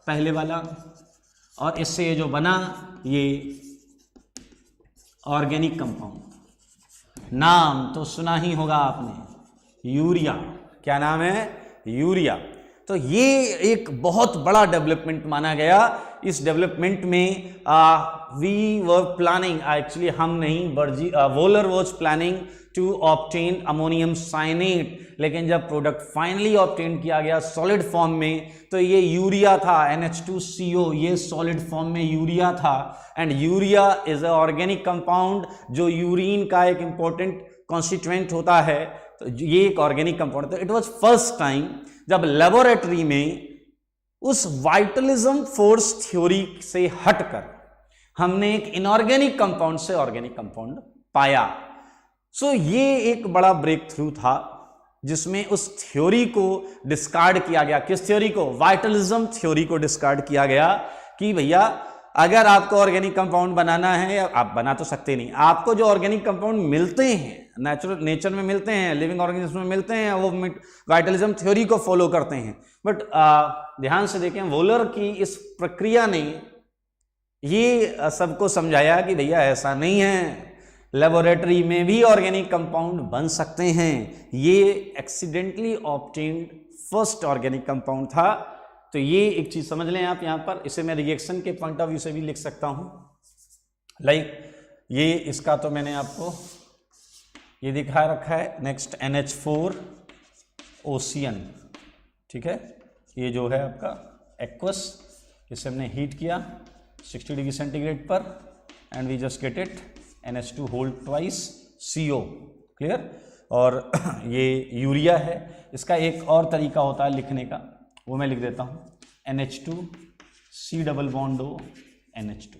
पहले वाला, और इससे ये जो बना ये ऑर्गेनिक कंपाउंड। नाम तो सुना ही होगा आपने, यूरिया। क्या नाम है, यूरिया। तो ये एक बहुत बड़ा डेवलपमेंट माना गया। इस डेवलपमेंट में वी वर प्लानिंग, एक्चुअली हम नहीं, Wöhler was planning to obtain ammonium cyanate, लेकिन जब प्रोडक्ट फाइनली ऑब्टेन किया गया सॉलिड फॉर्म में तो ये यूरिया था, NH2CO, ये सॉलिड फॉर्म में यूरिया था। And urea is a organic compound जो यूरिन का एक इंपॉर्टेंट कॉन्स्टिट्यूएंट होता है, तो ये एक ऑर्गेनिक कंपाउंड था। इट वॉज फर्स्ट टाइम जब लेबोरेटरी में उस वाइटलिज्म फोर्स थ्योरी से हटकर हमने एक इनऑर्गेनिक कंपाउंड से ऑर्गेनिक कंपाउंड पाया। सो ये एक बड़ा ब्रेक थ्रू था जिसमें उस थ्योरी को डिस्कार्ड किया गया। किस थ्योरी को, वाइटलिज्म थ्योरी को डिस्कार्ड किया गया कि भैया अगर आपको ऑर्गेनिक कंपाउंड बनाना है, आप बना तो सकते नहीं, आपको जो ऑर्गेनिक कंपाउंड मिलते हैं नेचर में मिलते हैं, लिविंग ऑर्गेनिज्म में मिलते हैं, वो वाइटलिज्म थ्योरी को फॉलो करते हैं। बट ध्यान से देखें, वोलर की इस प्रक्रिया ने ये सबको समझाया कि भैया ऐसा नहीं है, लेबोरेटरी में भी ऑर्गेनिक कंपाउंड बन सकते हैं। ये accidentally obtained first organic compound था। तो ये एक चीज समझ लें आप यहाँ पर, इसे मैं रिएक्शन के पॉइंट ऑफ व्यू से भी लिख सकता हूं। ये इसका तो मैंने आपको ये दिखा रखा है। नेक्स्ट NH4OCN, ठीक है, ये जो है आपका एक्वस, इसे हमने हीट किया 60 डिग्री सेंटीग्रेड पर and we just get it NH2 whole twice CO। Clear. और ये यूरिया है। इसका एक और तरीका होता है लिखने का, वो मैं लिख देता हूं, NH2C double bond O NH2।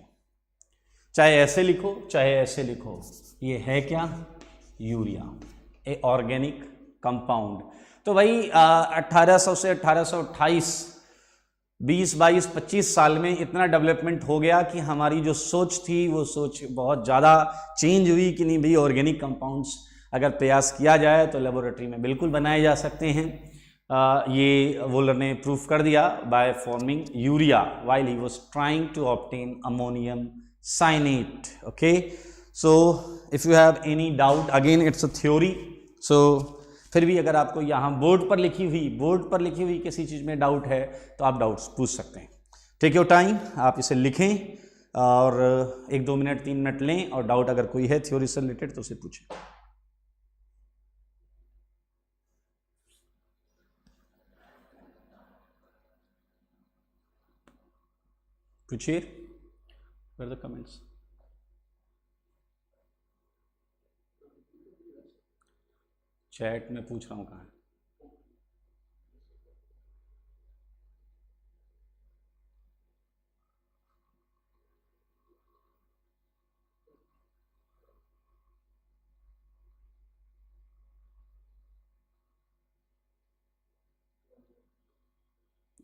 चाहे ऐसे लिखो चाहे ऐसे लिखो, ये है क्या, यूरिया, ए ऑर्गेनिक कंपाउंड। तो भाई 1800 से 1828, 20, 22, 25 साल में इतना डेवलपमेंट हो गया कि हमारी जो सोच थी वो सोच बहुत ज़्यादा चेंज हुई कि नहीं भाई ऑर्गेनिक कंपाउंड्स अगर प्रयास किया जाए तो लेबोरेटरी में बिल्कुल बनाए जा सकते हैं। ये वोलर ने प्रूफ कर दिया by forming urea while he was trying to obtain ammonium cyanate. Okay, so if you have any doubt, again it's a theory, so फिर भी अगर आपको यहाँ बोर्ड पर लिखी हुई किसी चीज़ में डाउट है तो आप डाउट्स पूछ सकते हैं। टेक योर टाइम, आप इसे लिखें और 1-2 मिनट 3 मिनट लें और डाउट अगर कोई है थ्योरी से रिलेटेड तो उसे पूछें। पूछिए, द कमेंट्स। चैट में पूछ रहा हूँ कहाँ है।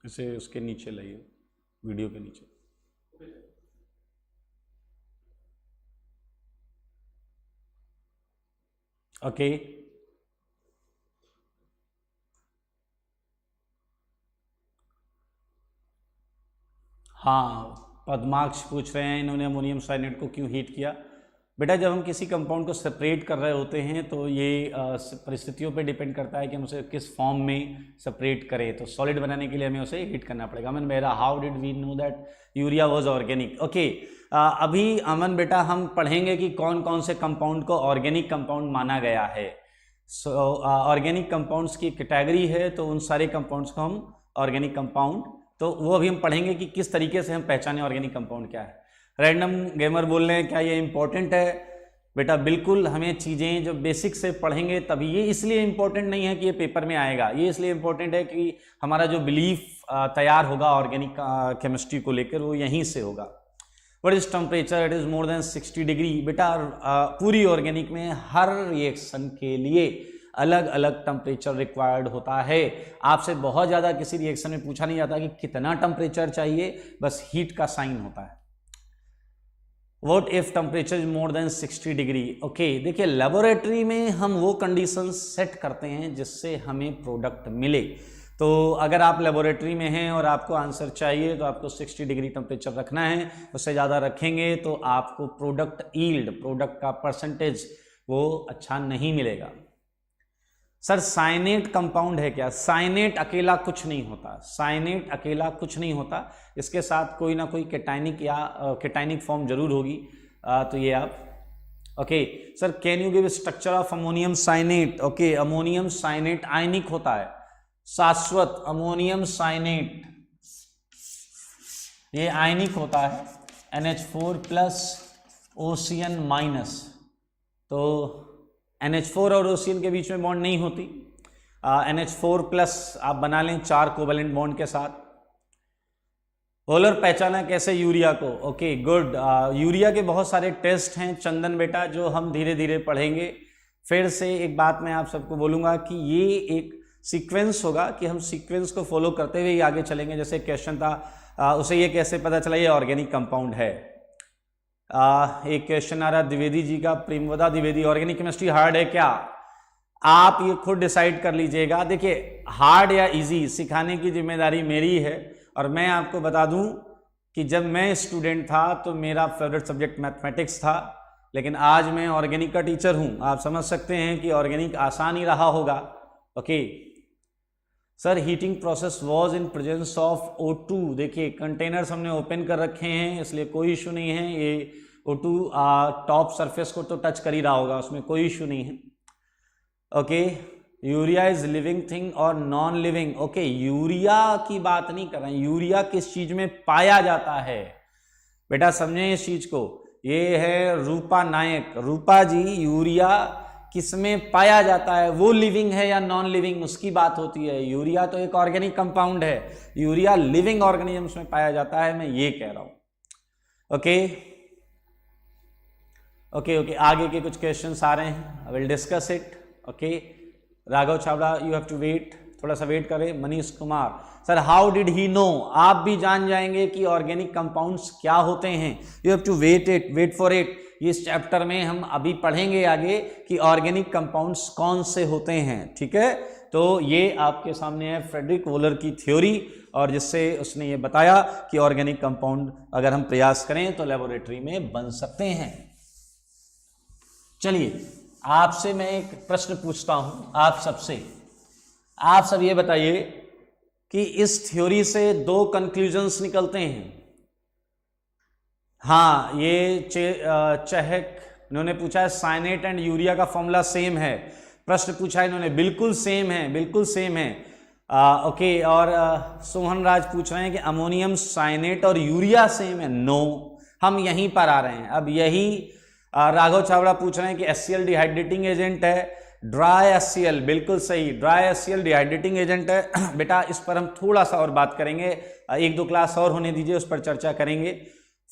इसे उसके नीचे लाइए, वीडियो के नीचे। ओके, हाँ पद्माक्ष पूछ रहे हैं इन्होंने अमोनियम साइनेट को क्यों हीट किया। बेटा जब हम किसी कंपाउंड को सेपरेट कर रहे होते हैं तो ये परिस्थितियों पे डिपेंड करता है कि हम उसे किस फॉर्म में सेपरेट करें। तो सॉलिड बनाने के लिए हमें उसे हीट करना पड़ेगा। अमन मेरा, how did we know that urea was organic? Okay, अभी अमन बेटा हम पढ़ेंगे कि कौन कौन से कंपाउंड को ऑर्गेनिक कंपाउंड माना गया है। ऑर्गेनिक कंपाउंड्स की कैटेगरी है, तो उन सारे कंपाउंड्स को हम ऑर्गेनिक कंपाउंड, तो वो अभी हम पढ़ेंगे कि किस तरीके से हम पहचाने ऑर्गेनिक कंपाउंड क्या है। रैंडम गेमर बोल रहे हैं क्या ये इंपॉर्टेंट है? बेटा बिल्कुल, हमें चीज़ें जो बेसिक से पढ़ेंगे तभी। ये इसलिए इंपॉर्टेंट नहीं है कि ये पेपर में आएगा, ये इसलिए इंपॉर्टेंट है कि हमारा जो बिलीफ तैयार होगा ऑर्गेनिक केमिस्ट्री को लेकर वो यहीं से होगा। What is temperature? It is more than 60 degree. बेटा पूरी ऑर्गेनिक में हर रिएक्शन के लिए अलग अलग टेम्परेचर रिक्वायर्ड होता है। आपसे बहुत ज़्यादा किसी रिएक्शन में पूछा नहीं जाता कि कितना टेम्परेचर चाहिए, बस हीट का साइन होता है। What if temperature is more than 60 degree? Okay, देखिए लेबोरेटरी में हम वो कंडीशन सेट करते हैं जिससे हमें प्रोडक्ट मिले। तो अगर आप लेबोरेटरी में हैं और आपको आंसर चाहिए तो आपको 60 डिग्री टेम्परेचर रखना है। उससे ज़्यादा रखेंगे तो आपको प्रोडक्ट ईल्ड, प्रोडक्ट का परसेंटेज वो अच्छा नहीं मिलेगा। सर साइनेट कंपाउंड है क्या? साइनेट अकेला कुछ नहीं होता, साइनेट अकेला कुछ नहीं होता, इसके साथ कोई ना कोई कैटायनिक या कैटायनिक फॉर्म जरूर होगी। तो ये आप okay. Sir can you give structure of ammonium cyanate? Okay, ammonium cyanate ionic होता है, शाश्वत अमोनियम साइनेट ये आयनिक होता है, NH4+ OCN-। तो NH4 और OCN के बीच में बॉन्ड नहीं होती। NH4+ आप बना लें 4 कोवेलेंट बॉन्ड के साथ। पोलर पहचाना कैसे यूरिया को? Okay good. यूरिया के बहुत सारे टेस्ट हैं चंदन बेटा जो हम धीरे धीरे पढ़ेंगे। फिर से एक बात मैं आप सबको बोलूँगा कि ये एक सीक्वेंस होगा कि हम सीक्वेंस को फॉलो करते हुए ही आगे चलेंगे। जैसे क्वेश्चन था उसे ये कैसे पता चला ये ऑर्गेनिक कंपाउंड है। एक क्वेश्चन आ रहा द्विवेदी जी का, प्रेमवदा द्विवेदी, ऑर्गेनिक केमिस्ट्री हार्ड है क्या? आप ये खुद डिसाइड कर लीजिएगा। देखिए हार्ड या इजी सिखाने की जिम्मेदारी मेरी है। और मैं आपको बता दूं कि जब मैं स्टूडेंट था तो मेरा फेवरेट सब्जेक्ट मैथमेटिक्स था, लेकिन आज मैं ऑर्गेनिक का टीचर हूं। आप समझ सकते हैं कि ऑर्गेनिक आसान ही रहा होगा। Okay sir heating process was in presence of O2। देखिए कंटेनर्स हमने ओपन कर रखे हैं इसलिए कोई इशू नहीं है। ये O2 टॉप सरफेस को तो टच कर ही रहा होगा, उसमें कोई इशू नहीं है। Okay urea is living thing और नॉन लिविंग? ओके यूरिया की बात नहीं कर रहे हैं, यूरिया किस चीज में पाया जाता है बेटा, समझें इस चीज को। ये है रूपा नायक। रूपा जी यूरिया किसमें पाया जाता है, वो लिविंग है या नॉन लिविंग, उसकी बात होती है। यूरिया तो एक ऑर्गेनिक कंपाउंड है, यूरिया लिविंग ऑर्गेनिजम्स में पाया जाता है, मैं ये कह रहा हूं। ओके ओके ओके आगे के कुछ क्वेश्चंस आ रहे हैं, I will discuss it. Okay Raghav Chhabra you have to wait, थोड़ा सा वेट करें। Manish Kumar sir how did he know? आप भी जान जाएंगे कि ऑर्गेनिक कंपाउंड्स क्या होते हैं। You have to wait for it. इस चैप्टर में हम अभी पढ़ेंगे आगे कि ऑर्गेनिक कंपाउंड्स कौन से होते हैं। ठीक है, तो ये आपके सामने है फ्रेडरिक वोलर की थ्योरी, और जिससे उसने ये बताया कि ऑर्गेनिक कंपाउंड अगर हम प्रयास करें तो लेबोरेटरी में बन सकते हैं। चलिए आपसे मैं एक प्रश्न पूछता हूं, आप सबसे। आप सब ये बताइए कि इस थ्योरी से 2 कंक्लूजन्स निकलते हैं। हाँ, ये चहक इन्होंने पूछा है साइनेट एंड यूरिया का फॉर्मूला सेम है, प्रश्न पूछा है इन्होंने, बिल्कुल सेम है, बिल्कुल सेम है। ओके, और सोहन राज पूछ रहे हैं कि अमोनियम साइनेट और यूरिया सेम है। नो, हम यहीं पर आ रहे हैं। अब यही राघव चावड़ा पूछ रहे हैं कि HCl डिहाइड्रेटिंग एजेंट है, ड्राई HCl, बिल्कुल सही, ड्राई HCl डिहाइड्रेटिंग एजेंट है। बेटा इस पर हम थोड़ा सा और बात करेंगे, एक दो क्लास और होने दीजिए, उस पर चर्चा करेंगे।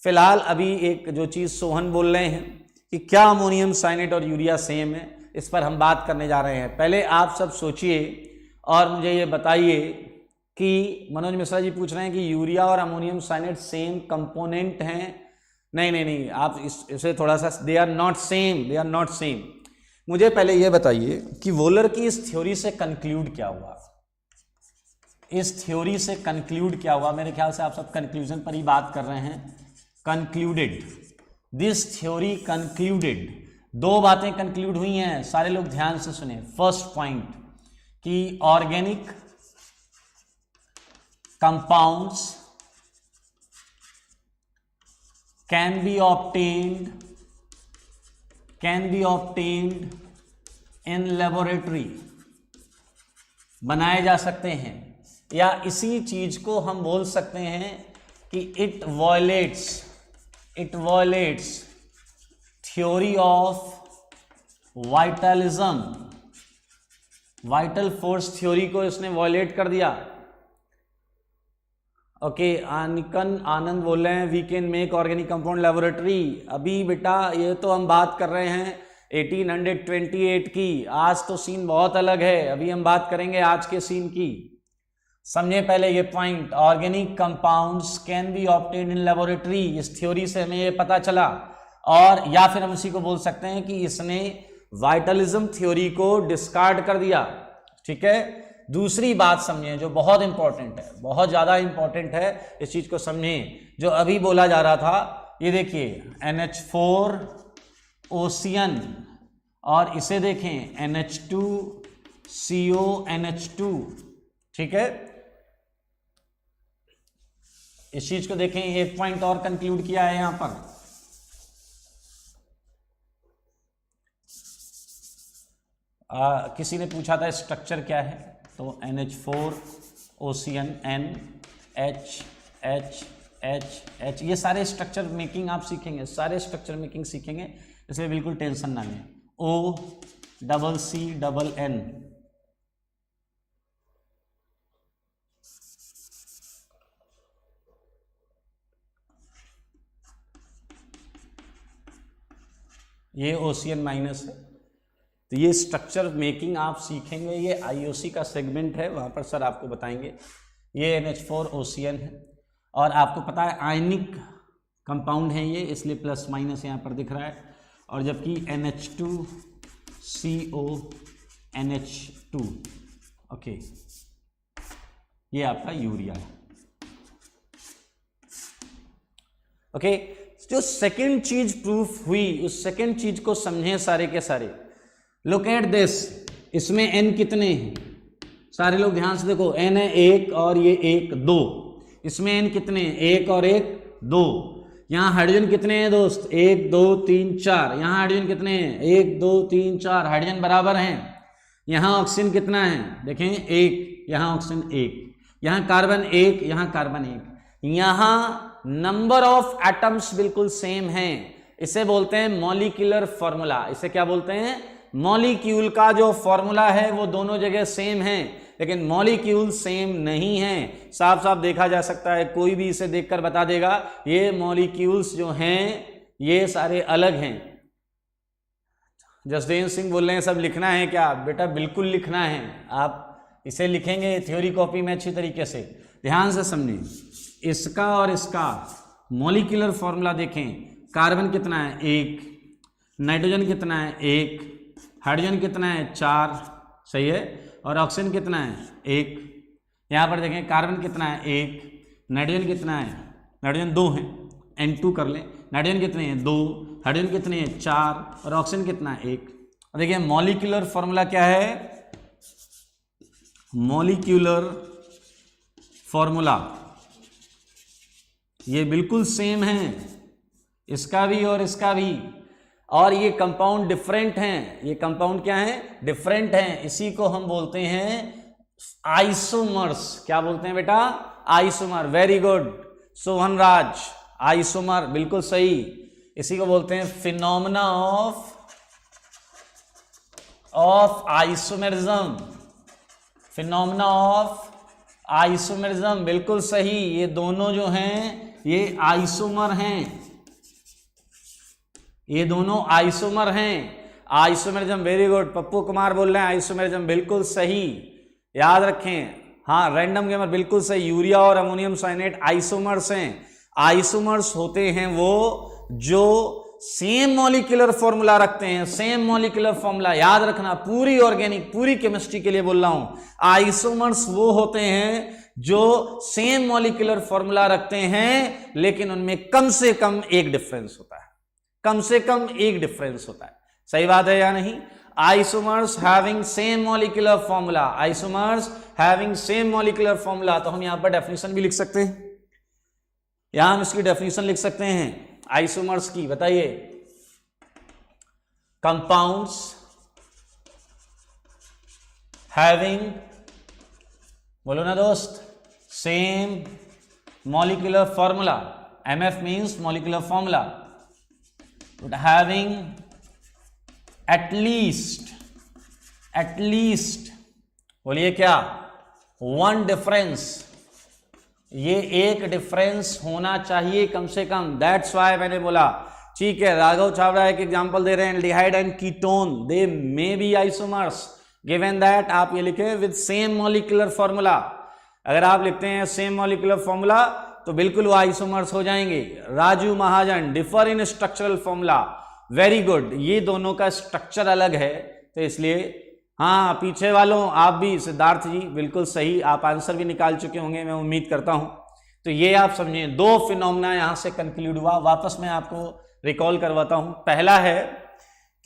फिलहाल अभी एक जो चीज़ सोहन बोल रहे हैं कि क्या अमोनियम साइनेट और यूरिया सेम है, इस पर हम बात करने जा रहे हैं। पहले आप सब सोचिए और मुझे ये बताइए कि मनोज मिश्रा जी पूछ रहे हैं कि यूरिया और अमोनियम साइनेट सेम कंपोनेंट हैं। नहीं नहीं नहीं, आप इसे थोड़ा सा, they are not same, they are not same. मुझे पहले ये बताइए कि वोलर की इस थ्योरी से कंक्लूड क्या हुआ, इस थ्योरी से कंक्लूड क्या हुआ। मेरे ख्याल से आप सब कंक्लूजन पर ही बात कर रहे हैं। कंक्लूडेड, दिस थ्योरी कंक्लूडेड, दो बातें कंक्लूड हुई हैं, सारे लोग ध्यान से सुने। फर्स्ट पॉइंट कि organic compounds can be obtained in laboratory, बनाए जा सकते हैं, या इसी चीज को हम बोल सकते हैं कि it violates theory of vitalism, vital force theory को इसने वायलेट कर दिया। ओके, आनिकन आनंद बोल रहे हैं we can make organic compound laboratory. अभी बेटा ये तो हम बात कर रहे हैं 1828 की, आज तो सीन बहुत अलग है, अभी हम बात करेंगे आज के सीन की। समझे पहले ये point, organic compounds can be obtained in laboratory, इस थ्योरी से हमें ये पता चला। और या फिर हम उसी को बोल सकते हैं कि इसने वाइटलिज्म थ्योरी को डिस्कार्ड कर दिया। ठीक है, दूसरी बात समझें जो बहुत इंपॉर्टेंट है, बहुत ज़्यादा इंपॉर्टेंट है, इस चीज़ को समझें जो अभी बोला जा रहा था। ये देखिए NH4 ओशियन, और इसे देखें NH2CO NH2। ठीक है, इस चीज को देखें, एक पॉइंट और कंक्लूड किया है यहां पर। किसी ने पूछा था स्ट्रक्चर क्या है, तो NH4 OCN NH, ये सारे स्ट्रक्चर मेकिंग आप सीखेंगे, सारे स्ट्रक्चर मेकिंग सीखेंगे, इसलिए बिल्कुल टेंशन ना लें। OCCN, ये OCN माइनस है। तो ये स्ट्रक्चर मेकिंग आप सीखेंगे, ये IOC का सेगमेंट है, वहाँ पर सर आपको बताएंगे। ये NH4 OCN है, और आपको पता है आयनिक कंपाउंड है ये, इसलिए प्लस माइनस यहाँ पर दिख रहा है। और जबकि NH2CO NH2, ओके, ये आपका यूरिया है। ओके, जो सेकंड चीज प्रूफ हुई, उस सेकंड चीज को समझें सारे के सारे। लुक एट दिस, इसमें N कितने हैं, सारे लोग ध्यान से देखो। N है 1 और ये 1 2, इसमें N कितने हैं, 1 और 1 2। यहाँ हाइड्रोजन कितने हैं दोस्त, 1 2 3 4। यहाँ हाइड्रोजन कितने हैं, 1 2 3 4, हाइड्रोजन बराबर हैं। यहाँ ऑक्सीजन कितना है, देखें 1, यहाँ ऑक्सीजन 1, यहाँ कार्बन 1, यहाँ कार्बन 1। यहाँ नंबर ऑफ एटम्स बिल्कुल सेम हैं। इसे बोलते हैं मॉलिक्यूलर फॉर्मूला। इसे क्या बोलते हैं, मॉलिक्यूल का जो फॉर्मूला है वो दोनों जगह सेम है, लेकिन मॉलिक्यूल सेम नहीं है। साफ साफ देखा जा सकता है, कोई भी इसे देखकर बता देगा ये मॉलिक्यूल्स जो हैं ये सारे अलग हैं। जसदेव सिंह बोल रहे हैं सब लिखना है क्या, बेटा बिल्कुल लिखना है, आप इसे लिखेंगे थ्योरी कॉपी में अच्छी तरीके से। ध्यान से समझें, इसका और इसका मॉलिक्यूलर फॉर्मूला देखें। कार्बन कितना है 1, नाइट्रोजन कितना है 1, हाइड्रोजन कितना है 4, सही है, और ऑक्सीजन कितना है 1। यहाँ पर देखें कार्बन कितना है 1, नाइट्रोजन कितना है, नाइट्रोजन 2 है, N2 कर लें। नाइट्रोजन कितने हैं 2, हाइड्रोजन कितने हैं 4, और ऑक्सीजन कितना है 1। देखिए मॉलिक्यूलर फॉर्मूला क्या है, मॉलिक्यूलर फॉर्मूला ये बिल्कुल सेम है, इसका भी और इसका भी, और ये कंपाउंड डिफरेंट हैं, ये कंपाउंड क्या है, डिफरेंट हैं, इसी को हम बोलते हैं आइसोमर्स। क्या बोलते हैं बेटा, आइसोमर। वेरी गुड सोहन राज, आइसोमर बिल्कुल सही, इसी को बोलते हैं phenomena of isomerism, phenomena of isomerism, बिल्कुल सही। ये दोनों जो हैं ये आइसोमर हैं, ये दोनों आइसोमर हैं, isomerism. Very good, Pappu Kumar बोल रहे हैं आइसोमेरिज्म, बिल्कुल सही, याद रखें। हाँ, रैंडम गेमर बिल्कुल सही, यूरिया और अमोनियम साइनेट आइसोमर्स हैं। आइसोमर्स होते हैं वो जो सेम मॉलिक्यूलर फॉर्मूला रखते हैं, सेम मॉलिक्यूलर फॉर्मूला, याद रखना, पूरी ऑर्गेनिक पूरी केमिस्ट्री के लिए बोल रहा हूं। आइसोमर्स वो होते हैं जो सेम मॉलिक्यूलर फॉर्मूला रखते हैं लेकिन उनमें कम से कम एक डिफरेंस होता है, कम से कम एक डिफरेंस होता है। सही बात है या नहीं? Isomers having same molecular formula, isomers having same molecular formula. तो हम यहां पर डेफिनेशन भी लिख सकते हैं, यहां हम इसकी डेफिनेशन लिख सकते हैं आइसोमर्स की, बताइए। कंपाउंड्स हैविंग, बोलो ना दोस्त, same molecular formula, MF means molecular formula, but having at least बोलिए क्या, one difference, ये एक डिफरेंस होना चाहिए कम से कम। दैट्स वाई मैंने बोला, ठीक है। राघव छाबड़ा एक एग्जांपल दे रहे हैं, aldehyde and ketone they may be isomers, given that आप ये लिखे विद सेम मॉलिक्यूलर फॉर्मूला। अगर आप लिखते हैं सेम मॉलिक्यूलर फॉर्मूला तो बिल्कुल वो आइसोमर्स हो जाएंगे। Raju Mahajan, differ in structural formula, very good, ये दोनों का स्ट्रक्चर अलग है तो इसलिए। हाँ, पीछे वालों आप भी, सिद्धार्थ जी बिल्कुल सही, आप आंसर भी निकाल चुके होंगे मैं उम्मीद करता हूं। तो ये आप समझिए, दो फिनोमेना यहां से कंक्लूड हुआ। वापस मैं आपको रिकॉल करवाता हूं। पहला है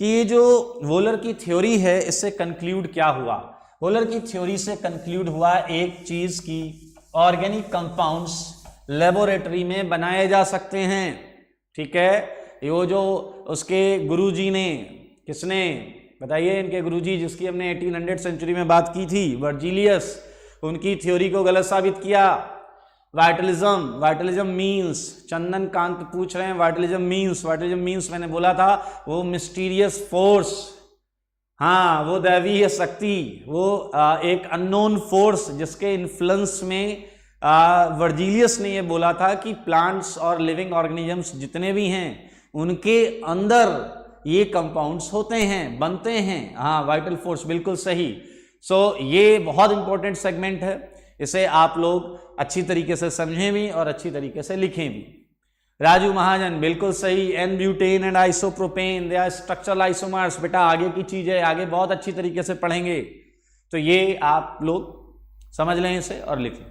कि ये जो वोलर की थ्योरी है इससे कंक्लूड क्या हुआ। वोलर की थ्योरी से कंक्लूड हुआ एक चीज की, ऑर्गेनिक कंपाउंड्स लेबोरेटरी में बनाए जा सकते हैं, ठीक है। ये जो उसके गुरुजी ने, किसने बताइए, इनके गुरुजी जिसकी हमने 1800 सेंचुरी में बात की थी, वर्जिलियस, उनकी थ्योरी को गलत साबित किया। वाइटलिज्म, वाइटलिज्म मीन्स, चंदन कांत पूछ रहे हैं वाइटलिज्म मीन्स मैंने बोला था वो मिस्टीरियस फोर्स, हाँ वो दैवीय शक्ति, वो एक अननोन फोर्स जिसके इन्फ्लुएंस में वर्जिलियस ने ये बोला था कि प्लांट्स और लिविंग ऑर्गेनिजम्स जितने भी हैं उनके अंदर ये कंपाउंड्स होते हैं, बनते हैं। हाँ, वाइटल फोर्स, बिल्कुल सही। सो ये बहुत इंपॉर्टेंट सेगमेंट है, इसे आप लोग अच्छी तरीके से समझें भी और अच्छी तरीके से लिखें भी। राजू महाजन बिल्कुल सही, n butane and isopropane they are structural isomers. बेटा आगे की चीज है, आगे बहुत अच्छी तरीके से पढ़ेंगे, तो ये आप लोग समझ लें इसे और लिखें।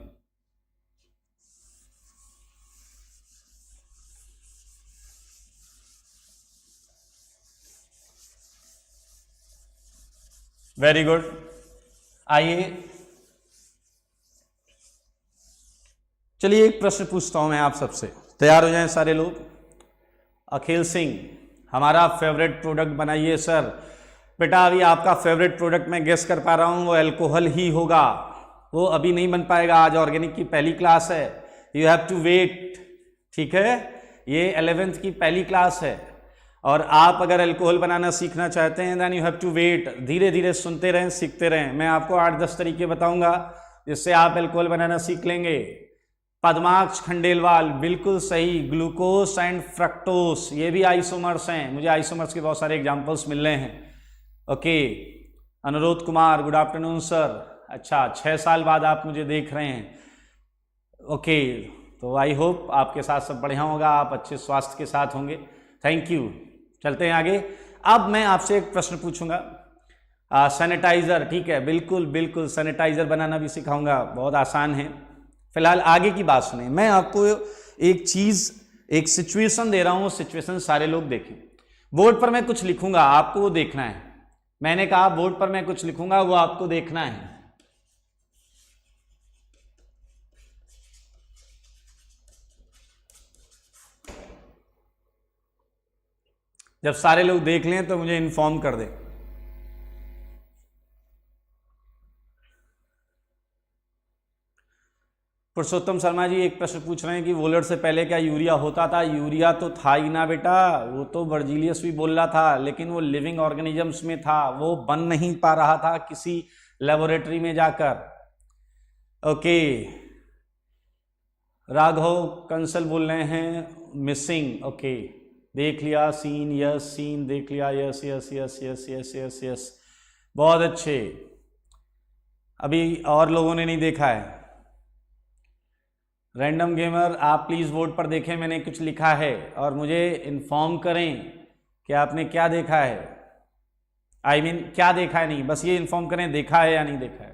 Very good. आइए चलिए एक प्रश्न पूछता हूं मैं आप सबसे, तैयार हो जाएं सारे लोग। अखिल सिंह, हमारा फेवरेट प्रोडक्ट बनाइए सर। बेटा अभी आपका फेवरेट प्रोडक्ट मैं गेस कर पा रहा हूं, वो अल्कोहल ही होगा, वो अभी नहीं बन पाएगा, आज ऑर्गेनिक की पहली क्लास है, यू हैव टू वेट, ठीक है। ये 11th की पहली क्लास है और आप अगर अल्कोहल बनाना सीखना चाहते हैं then you have to wait, धीरे धीरे सुनते रहें, सीखते रहें। मैं आपको 8-10 तरीके बताऊंगा जिससे आप अल्कोहल बनाना सीख लेंगे। पद्माक्ष खंडेलवाल बिल्कुल सही, ग्लूकोस एंड फ्रक्टोस ये भी आइसोमर्स हैं, मुझे आइसोमर्स के बहुत सारे एग्जांपल्स मिल रहे हैं। ओके, अनुरोध कुमार गुड आफ्टरनून सर, अच्छा 6 साल बाद आप मुझे देख रहे हैं। ओके, तो आई होप आपके साथ सब बढ़िया होगा, आप अच्छे स्वास्थ्य के साथ होंगे, थैंक यू। चलते हैं आगे। अब मैं आपसे एक प्रश्न पूछूंगा, सैनिटाइजर, ठीक है, बिल्कुल बिल्कुल सैनिटाइजर बनाना भी सिखाऊंगा, बहुत आसान है। फिलहाल आगे की बात सुने, मैं आपको एक चीज, एक सिचुएशन दे रहा हूं, सिचुएशन सारे लोग देखें। बोर्ड पर मैं कुछ लिखूंगा, आपको वो देखना है। मैंने कहा बोर्ड पर मैं कुछ लिखूंगा, वो आपको देखना है। जब सारे लोग देख लें तो मुझे इन्फॉर्म कर दें। पुरुषोत्तम शर्मा जी एक प्रश्न पूछ रहे हैं कि वोलर से पहले क्या यूरिया होता था? यूरिया तो था ही ना बेटा, वो तो वर्जीलियस भी बोल रहा था, लेकिन वो लिविंग ऑर्गेनिजम्स में था, वो बन नहीं पा रहा था किसी लेबोरेटरी में जाकर। ओके, राघव कंसल बोल रहे हैं मिसिंग। ओके, देख लिया सीन, यस सीन देख लिया, yes yes yes yes yes yes yes, बहुत अच्छे। अभी और लोगों ने नहीं देखा है। रैंडम गेमर आप प्लीज़ बोर्ड पर देखें, मैंने कुछ लिखा है और मुझे इन्फॉर्म करें कि आपने क्या देखा है। आई मीन क्या देखा है नहीं, बस ये इन्फॉर्म करें देखा है या नहीं देखा है।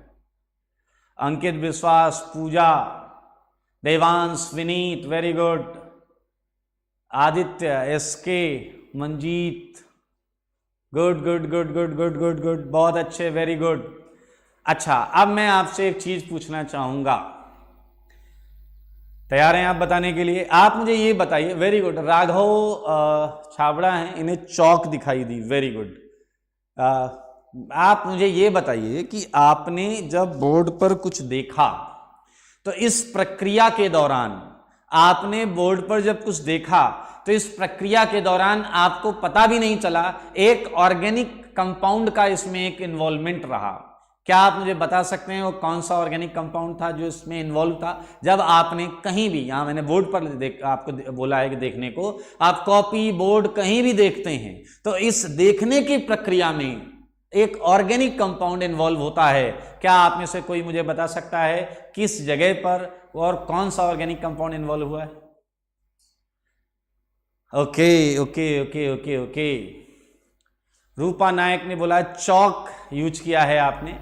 Ankit, Vishwas, Pooja, Devansh, Vineet, very good. Aditya, SK, Manjeet, good good good good good good good, बहुत अच्छे, वेरी गुड। अच्छा, अब मैं आपसे एक चीज पूछना चाहूंगा, तैयार हैं आप बताने के लिए? आप मुझे ये बताइए, वेरी गुड, राघव छाबड़ा हैं, इन्हें चौक दिखाई दी, वेरी गुड। आप मुझे ये बताइए कि आपने जब बोर्ड पर कुछ देखा तो इस प्रक्रिया के दौरान, आपने बोर्ड पर जब कुछ देखा तो इस प्रक्रिया के दौरान आपको पता भी नहीं चला एक ऑर्गेनिक कंपाउंड का इसमें एक इन्वॉल्वमेंट रहा। क्या आप मुझे बता सकते हैं वो कौन सा ऑर्गेनिक कंपाउंड था जो इसमें इन्वॉल्व था? जब आपने कहीं भी, यहां मैंने बोर्ड पर आपको बोला है कि देखने को, आप कॉपी बोर्ड कहीं भी देखते हैं तो इस देखने की प्रक्रिया में एक ऑर्गेनिक कंपाउंड इन्वॉल्व होता है। क्या आप में से कोई मुझे बता सकता है किस जगह पर और कौन सा ऑर्गेनिक कंपाउंड इन्वॉल्व हुआ है? Okay okay okay okay okay, Rupa Nayak ने बोला चौक यूज किया है आपने,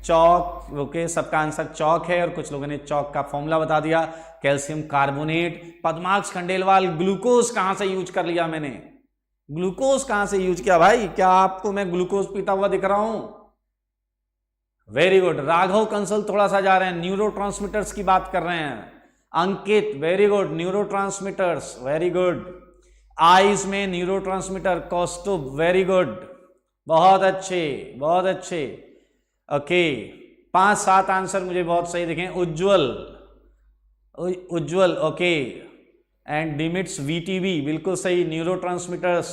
चौक। ओके, सबका आंसर चौक है और कुछ लोगों ने चौक का फॉर्मूला बता दिया, कैल्शियम कार्बोनेट। पद्माक्ष खंडेलवाल, ग्लूकोज कहां से यूज कर लिया मैंने? ग्लूकोज कहां से यूज किया भाई? क्या आपको मैं ग्लूकोज पीता हुआ दिख रहा हूं? Very good. राघव कंसल थोड़ा सा जा रहे हैं, न्यूरोट्रांसमीटर्स की बात कर रहे हैं। Ankit, very good, neurotransmitters, very good. Eyes में न्यूरोट्रांसमीटर, कॉस्टुब, वेरी गुड, बहुत अच्छे बहुत अच्छे। ओके, 5-7 आंसर मुझे बहुत सही दिखे। उज्जवल, उज्जवल, ओके, एंड डिमिट्स वीटीबी, बिल्कुल सही, न्यूरोट्रांसमीटर्स।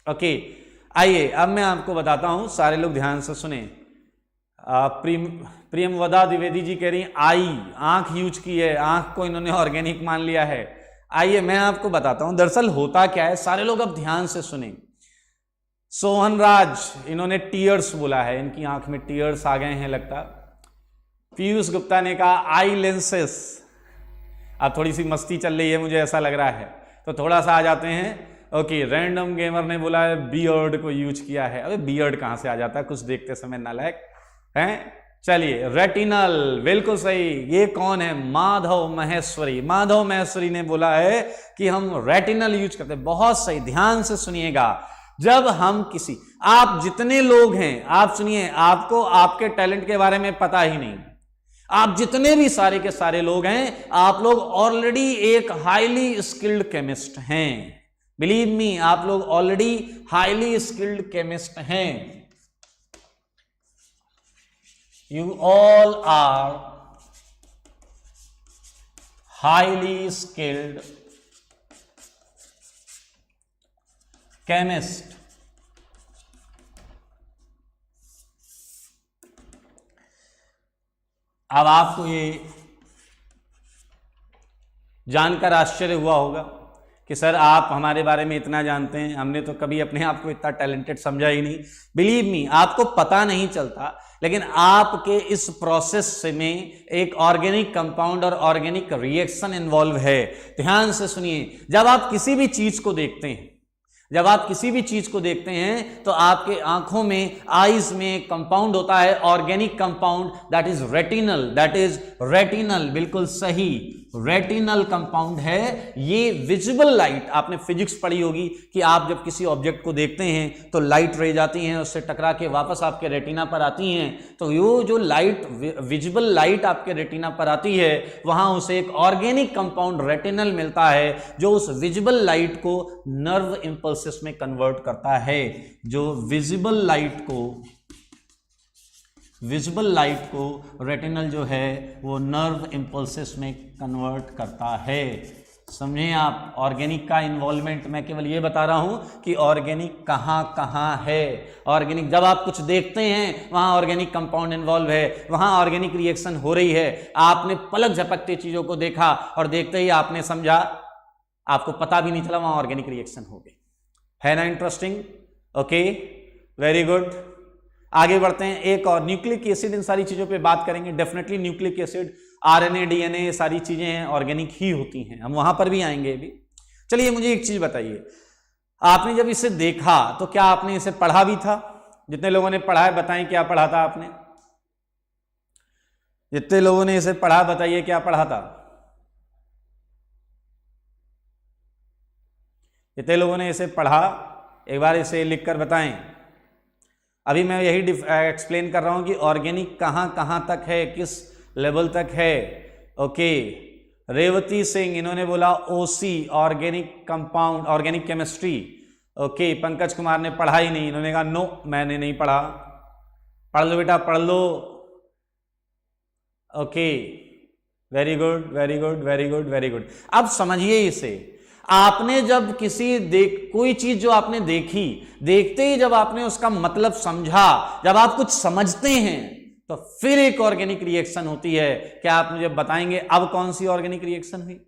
ओके, आइए अब मैं आपको बताता हूं, सारे लोग ध्यान से सुने। प्रियमवदा द्विवेदी जी कह रही हैं आई, आंख यूज की है, आंख को इन्होंने ऑर्गेनिक मान लिया है। आइए मैं आपको बताता हूं दरअसल होता क्या है, सारे लोग अब ध्यान से सुने। सोहन राज, इन्होंने टीयर्स बोला है, इनकी आंख में टीयर्स आ गए हैं लगता। पीयूष गुप्ता ने कहा आई लेंसेस। अब थोड़ी सी मस्ती चल रही है, मुझे ऐसा लग रहा है, तो थोड़ा सा आ जाते हैं। ओके, रैंडम गेमर ने बोला है बियर्ड को यूज किया है। अबे बियर्ड कहां से आ जाता है कुछ देखते समय, नालायक हैं। चलिए, रेटिनल, बिल्कुल सही। ये कौन है? माधव महेश्वरी। माधव महेश्वरी ने बोला है कि हम रेटिनल यूज करते हैं। बहुत सही, ध्यान से सुनिएगा। जब हम किसी, आप जितने लोग हैं, आप सुनिए, आपको आपके टैलेंट के बारे में पता ही नहीं, आप जितने भी सारे के सारे लोग हैं, आप लोग ऑलरेडी एक हाईली स्किल्ड केमिस्ट हैं। बिलीव मी, आप लोग ऑलरेडी हाईली स्किल्ड केमिस्ट हैं। You all are highly skilled chemist. अब आपको ये जानकर आश्चर्य हुआ होगा कि सर आप हमारे बारे में इतना जानते हैं, हमने तो कभी अपने आप को इतना टैलेंटेड समझा ही नहीं। बिलीव मी, आपको पता नहीं चलता, लेकिन आपके इस प्रोसेस में एक ऑर्गेनिक कंपाउंड और ऑर्गेनिक रिएक्शन इन्वॉल्व है। ध्यान से सुनिए, जब आप किसी भी चीज को देखते हैं, जब आप किसी भी चीज को देखते हैं तो आपके आंखों में, आईज में कंपाउंड होता है organic compound, that is retinal, that is retinal, बिल्कुल सही। रेटिनल कंपाउंड है। ये विजिबल लाइट, आपने फिजिक्स पढ़ी होगी कि आप जब किसी ऑब्जेक्ट को देखते हैं तो लाइट रे जाती हैं, उससे टकरा के वापस आपके रेटिना पर आती हैं। तो यो जो लाइट, विजिबल लाइट आपके रेटिना पर आती है, वहां उसे एक ऑर्गेनिक कंपाउंड रेटिनल मिलता है जो उस विजिबल लाइट को नर्व इंपल्सेस में कन्वर्ट करता है। जो विजिबल लाइट को रेटिनल जो है वो नर्व इंपल्सेस में कन्वर्ट करता है। समझे आप ऑर्गेनिक का इन्वॉल्वमेंट। मैं केवल ये बता रहा हूं कि ऑर्गेनिक कहां कहां है। ऑर्गेनिक, जब आप कुछ देखते हैं वहां ऑर्गेनिक कंपाउंड इन्वॉल्व है, वहां ऑर्गेनिक रिएक्शन हो रही है। आपने पलक झपकते चीजों को देखा और देखते ही आपने समझा, आपको पता भी नहीं चला, वहां ऑर्गेनिक रिएक्शन हो गई। है ना इंटरेस्टिंग? Okay, very good. आगे बढ़ते हैं। एक और न्यूक्लिक एसिड, इन सारी चीजों पे बात करेंगे। Definitely nucleic acid, RNA, DNA, सारी चीजें हैं ऑर्गेनिक ही होती हैं, हम वहां पर भी आएंगे अभी। चलिए मुझे एक चीज बताइए, आपने जब इसे देखा तो क्या आपने इसे पढ़ा भी था? जितने लोगों ने पढ़ा है बताएं क्या पढ़ा था आपने? जितने लोगों ने इसे पढ़ा बताइए क्या पढ़ा था? जितने लोगों ने इसे पढ़ा एक बार इसे लिखकर बताएं। अभी मैं यही एक्सप्लेन कर रहा हूं कि ऑर्गेनिक कहां कहां तक है, किस लेवल तक है। ओके, रेवती सिंह, इन्होंने बोला OC, organic compound, organic chemistry. Okay, Pankaj Kumar ने पढ़ा ही नहीं, इन्होंने कहा नो मैंने नहीं पढ़ा। पढ़ लो बेटा, पढ़ लो। Okay, very good very good very good very good. अब समझिए इसे, आपने जब कोई चीज जो आपने देखी, देखते ही जब आपने उसका मतलब समझा, जब आप कुछ समझते हैं तो फिर एक ऑर्गेनिक रिएक्शन होती है। क्या आप मुझे बताएंगे अब कौन सी ऑर्गेनिक रिएक्शन हुई?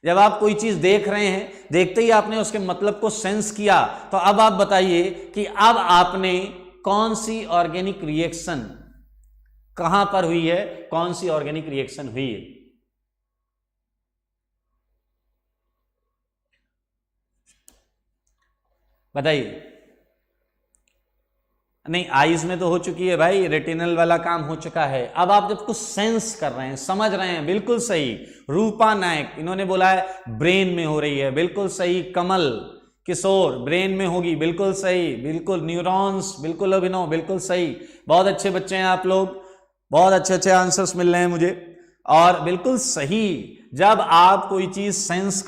जब आप कोई चीज देख रहे हैं, देखते ही आपने उसके मतलब को सेंस किया, तो अब आप बताइए कि अब आपने कौन सी ऑर्गेनिक रिएक्शन कहां पर हुई है, कौन सी ऑर्गेनिक रिएक्शन हुई है? बताइए। नहीं, आईज में तो हो चुकी है भाई, रेटिनल वाला काम हो चुका है। अब आप जब कुछ सेंस कर रहे हैं, समझ रहे हैं, बिल्कुल सही। रूपा नायक, इन्होंने बोला है ब्रेन में हो रही है, बिल्कुल सही। कमल किशोर, ब्रेन में होगी, बिल्कुल सही। बिल्कुल, न्यूरॉन्स, बिल्कुल अभिनव, बिल्कुल सही। बहुत अच्छे बच्चे हैं आप लोग, बहुत अच्छे अच्छे आंसर्स मिल रहे हैं मुझे, और बिल्कुल सही। जब आप कोई चीज सेंस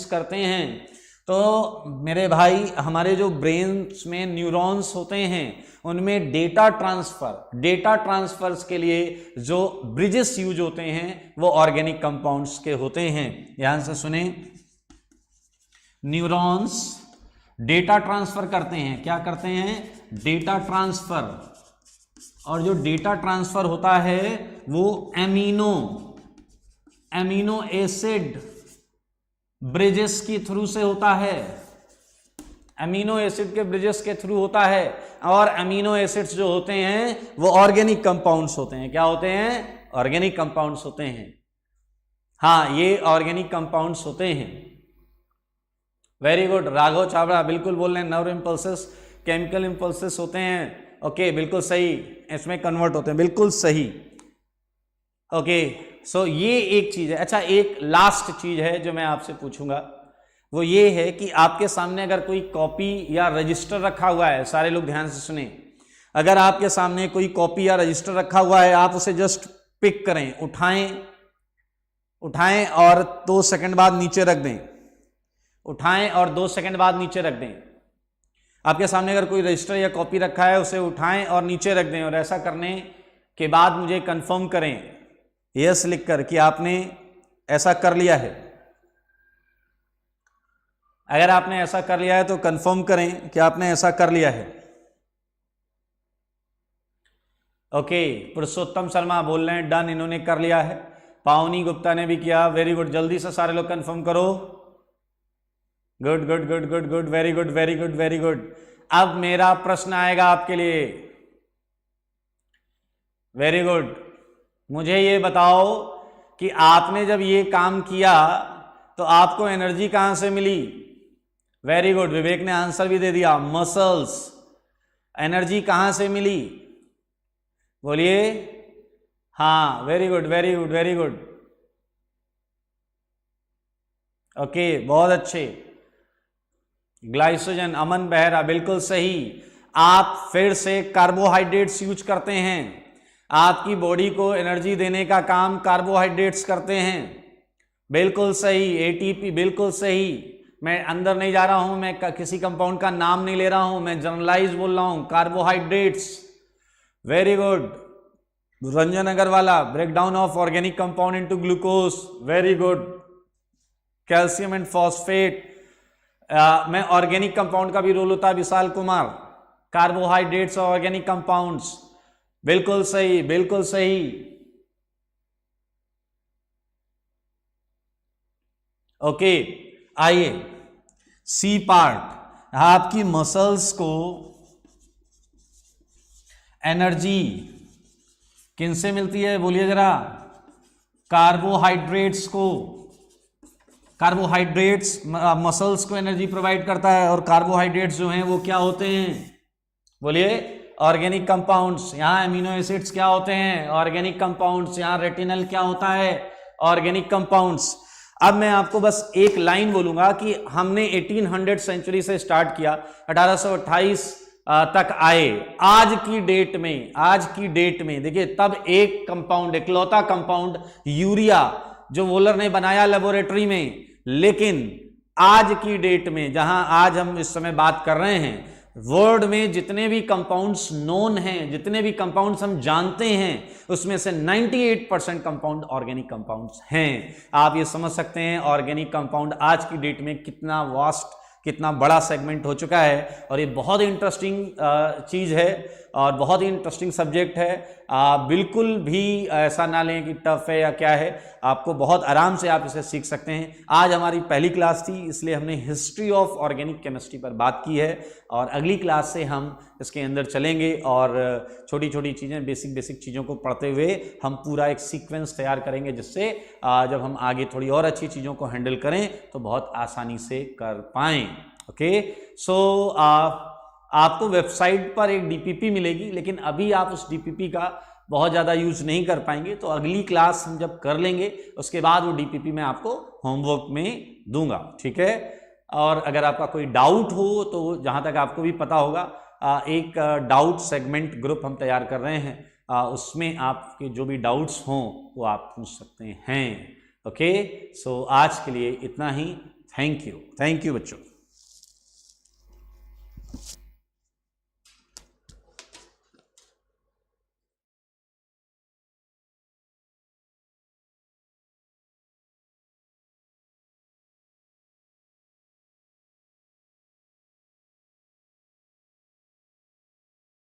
करते हैं, तो मेरे भाई, हमारे जो ब्रेन में न्यूरॉन्स होते हैं उनमें डेटा ट्रांसफर्स के लिए जो ब्रिजेस यूज होते हैं वो ऑर्गेनिक कंपाउंड्स के होते हैं। ध्यान से सुने, न्यूरॉन्स डेटा ट्रांसफर करते हैं। क्या करते हैं? Data transfer. और जो डेटा ट्रांसफर होता है वो एमिनो एसिड ब्रिजेस के थ्रू से होता है। अमीनो एसिड के ब्रिजेस के थ्रू होता है। और अमीनो एसिड्स जो होते हैं वो ऑर्गेनिक कंपाउंड्स होते हैं। क्या होते हैं? ऑर्गेनिक कंपाउंड्स होते हैं। हाँ, ये ऑर्गेनिक कंपाउंड्स होते हैं। वेरी गुड, राघव चावड़ा बिल्कुल बोल रहे हैं। नर्व इंपल्सेस केमिकल इंपल्सेस होते हैं। ओके, बिल्कुल सही, इसमें कन्वर्ट होते हैं, बिल्कुल सही। ओके, सो ये एक चीज है। अच्छा, एक लास्ट चीज है जो मैं आपसे पूछूंगा, वो ये है कि आपके सामने अगर कोई कॉपी या रजिस्टर रखा हुआ है, सारे लोग ध्यान से सुने, अगर आपके सामने कोई कॉपी या रजिस्टर रखा हुआ है, आप उसे जस्ट पिक करें, उठाएं और 2 सेकंड बाद नीचे रख दें। उठाएं और 2 सेकंड बाद नीचे रख दें। आपके सामने अगर कोई रजिस्टर या कॉपी रखा है, उसे उठाएं और नीचे रख दें। और ऐसा करने के बाद मुझे कंफर्म करें यस लिखकर कि आपने ऐसा कर लिया है। अगर आपने ऐसा कर लिया है तो कंफर्म करें कि आपने ऐसा कर लिया है। ओके, पुरुषोत्तम शर्मा बोल रहे हैं डन, इन्होंने कर लिया है। पावनी गुप्ता ने भी किया, वेरी गुड। जल्दी से सारे लोग कंफर्म करो। Good good good good good, very good very good very good. अब मेरा प्रश्न आएगा आपके लिए। वेरी गुड, मुझे ये बताओ कि आपने जब ये काम किया तो आपको एनर्जी कहां से मिली? वेरी गुड, विवेक ने आंसर भी दे दिया, मसल्स। एनर्जी कहां से मिली? बोलिए। हाँ, very good very good very good, okay, बहुत अच्छे। ग्लाइकोजन, अमन बेहरा, बिल्कुल सही। आप फिर से कार्बोहाइड्रेट्स यूज करते हैं, आपकी बॉडी को एनर्जी देने का काम कार्बोहाइड्रेट्स करते हैं, बिल्कुल सही। एटीपी, बिल्कुल सही। मैं अंदर नहीं जा रहा हूं, मैं किसी कंपाउंड का नाम नहीं ले रहा हूं, मैं जनरलाइज बोल रहा हूं, carbohydrates, very good. Ranjan Agrawala, breakdown of organic compound into glucose, very good. Calcium and phosphate में ऑर्गेनिक कंपाउंड का भी रोल होता है, विशाल कुमार। कार्बोहाइड्रेट्स और ऑर्गेनिक कंपाउंड्स, बिल्कुल सही बिल्कुल सही। ओके, आइए सी पार्ट, आपकी मसल्स को एनर्जी किनसे मिलती है, बोलिए जरा। कार्बोहाइड्रेट्स को, कार्बोहाइड्रेट्स मसल्स को एनर्जी प्रोवाइड करता है, और कार्बोहाइड्रेट्स जो हैं वो क्या होते हैं, बोलिए। Organic compounds. यहाँ एमिनो एसिड्स क्या होते हैं, ऑर्गेनिक कंपाउंड्स। यहाँ रेटिनल क्या होता है, ऑर्गेनिक कंपाउंड्स। अब मैं आपको बस एक लाइन बोलूंगा कि हमने 1800 सेंचुरी से स्टार्ट किया, 1828 तक आए। आज की डेट में देखिए, तब एक कंपाउंड, इकलौता कंपाउंड यूरिया, जो वोलर ने बनाया लेबोरेटरी में, लेकिन आज की डेट में, जहां आज हम इस समय बात कर रहे हैं, वर्ल्ड में जितने भी कंपाउंड्स नोन हैं, जितने भी कंपाउंड्स हम जानते हैं, उसमें से 98% कंपाउंड ऑर्गेनिक कंपाउंड्स हैं। आप ये समझ सकते हैं ऑर्गेनिक कंपाउंड आज की डेट में कितना वास्ट, कितना बड़ा सेगमेंट हो चुका है। और ये बहुत ही इंटरेस्टिंग चीज़ है और बहुत ही इंटरेस्टिंग सब्जेक्ट है। बिल्कुल भी ऐसा ना लें कि टफ है या क्या है, आपको बहुत आराम से आप इसे सीख सकते हैं। आज हमारी पहली क्लास थी, इसलिए हमने हिस्ट्री ऑफ ऑर्गेनिक केमिस्ट्री पर बात की है, और अगली क्लास से हम इसके अंदर चलेंगे और छोटी छोटी चीज़ें, बेसिक चीज़ों को पढ़ते हुए हम पूरा एक सीक्वेंस तैयार करेंगे, जिससे जब हम आगे थोड़ी और अच्छी चीज़ों को हैंडल करें तो बहुत आसानी से कर पाएँ। ओके, सो आपको वेबसाइट पर एक डीपीपी मिलेगी, लेकिन अभी आप उस डीपीपी का बहुत ज़्यादा यूज नहीं कर पाएंगे, तो अगली क्लास हम जब कर लेंगे उसके बाद वो डीपीपी मैं आपको होमवर्क में दूंगा, ठीक है। और अगर आपका कोई डाउट हो तो जहाँ तक आपको भी पता होगा, एक डाउट सेगमेंट ग्रुप हम तैयार कर रहे हैं, उसमें आपके जो भी डाउट्स हों वो आप पूछ सकते हैं। ओके, सो आज के लिए इतना ही। थैंक यू बच्चों।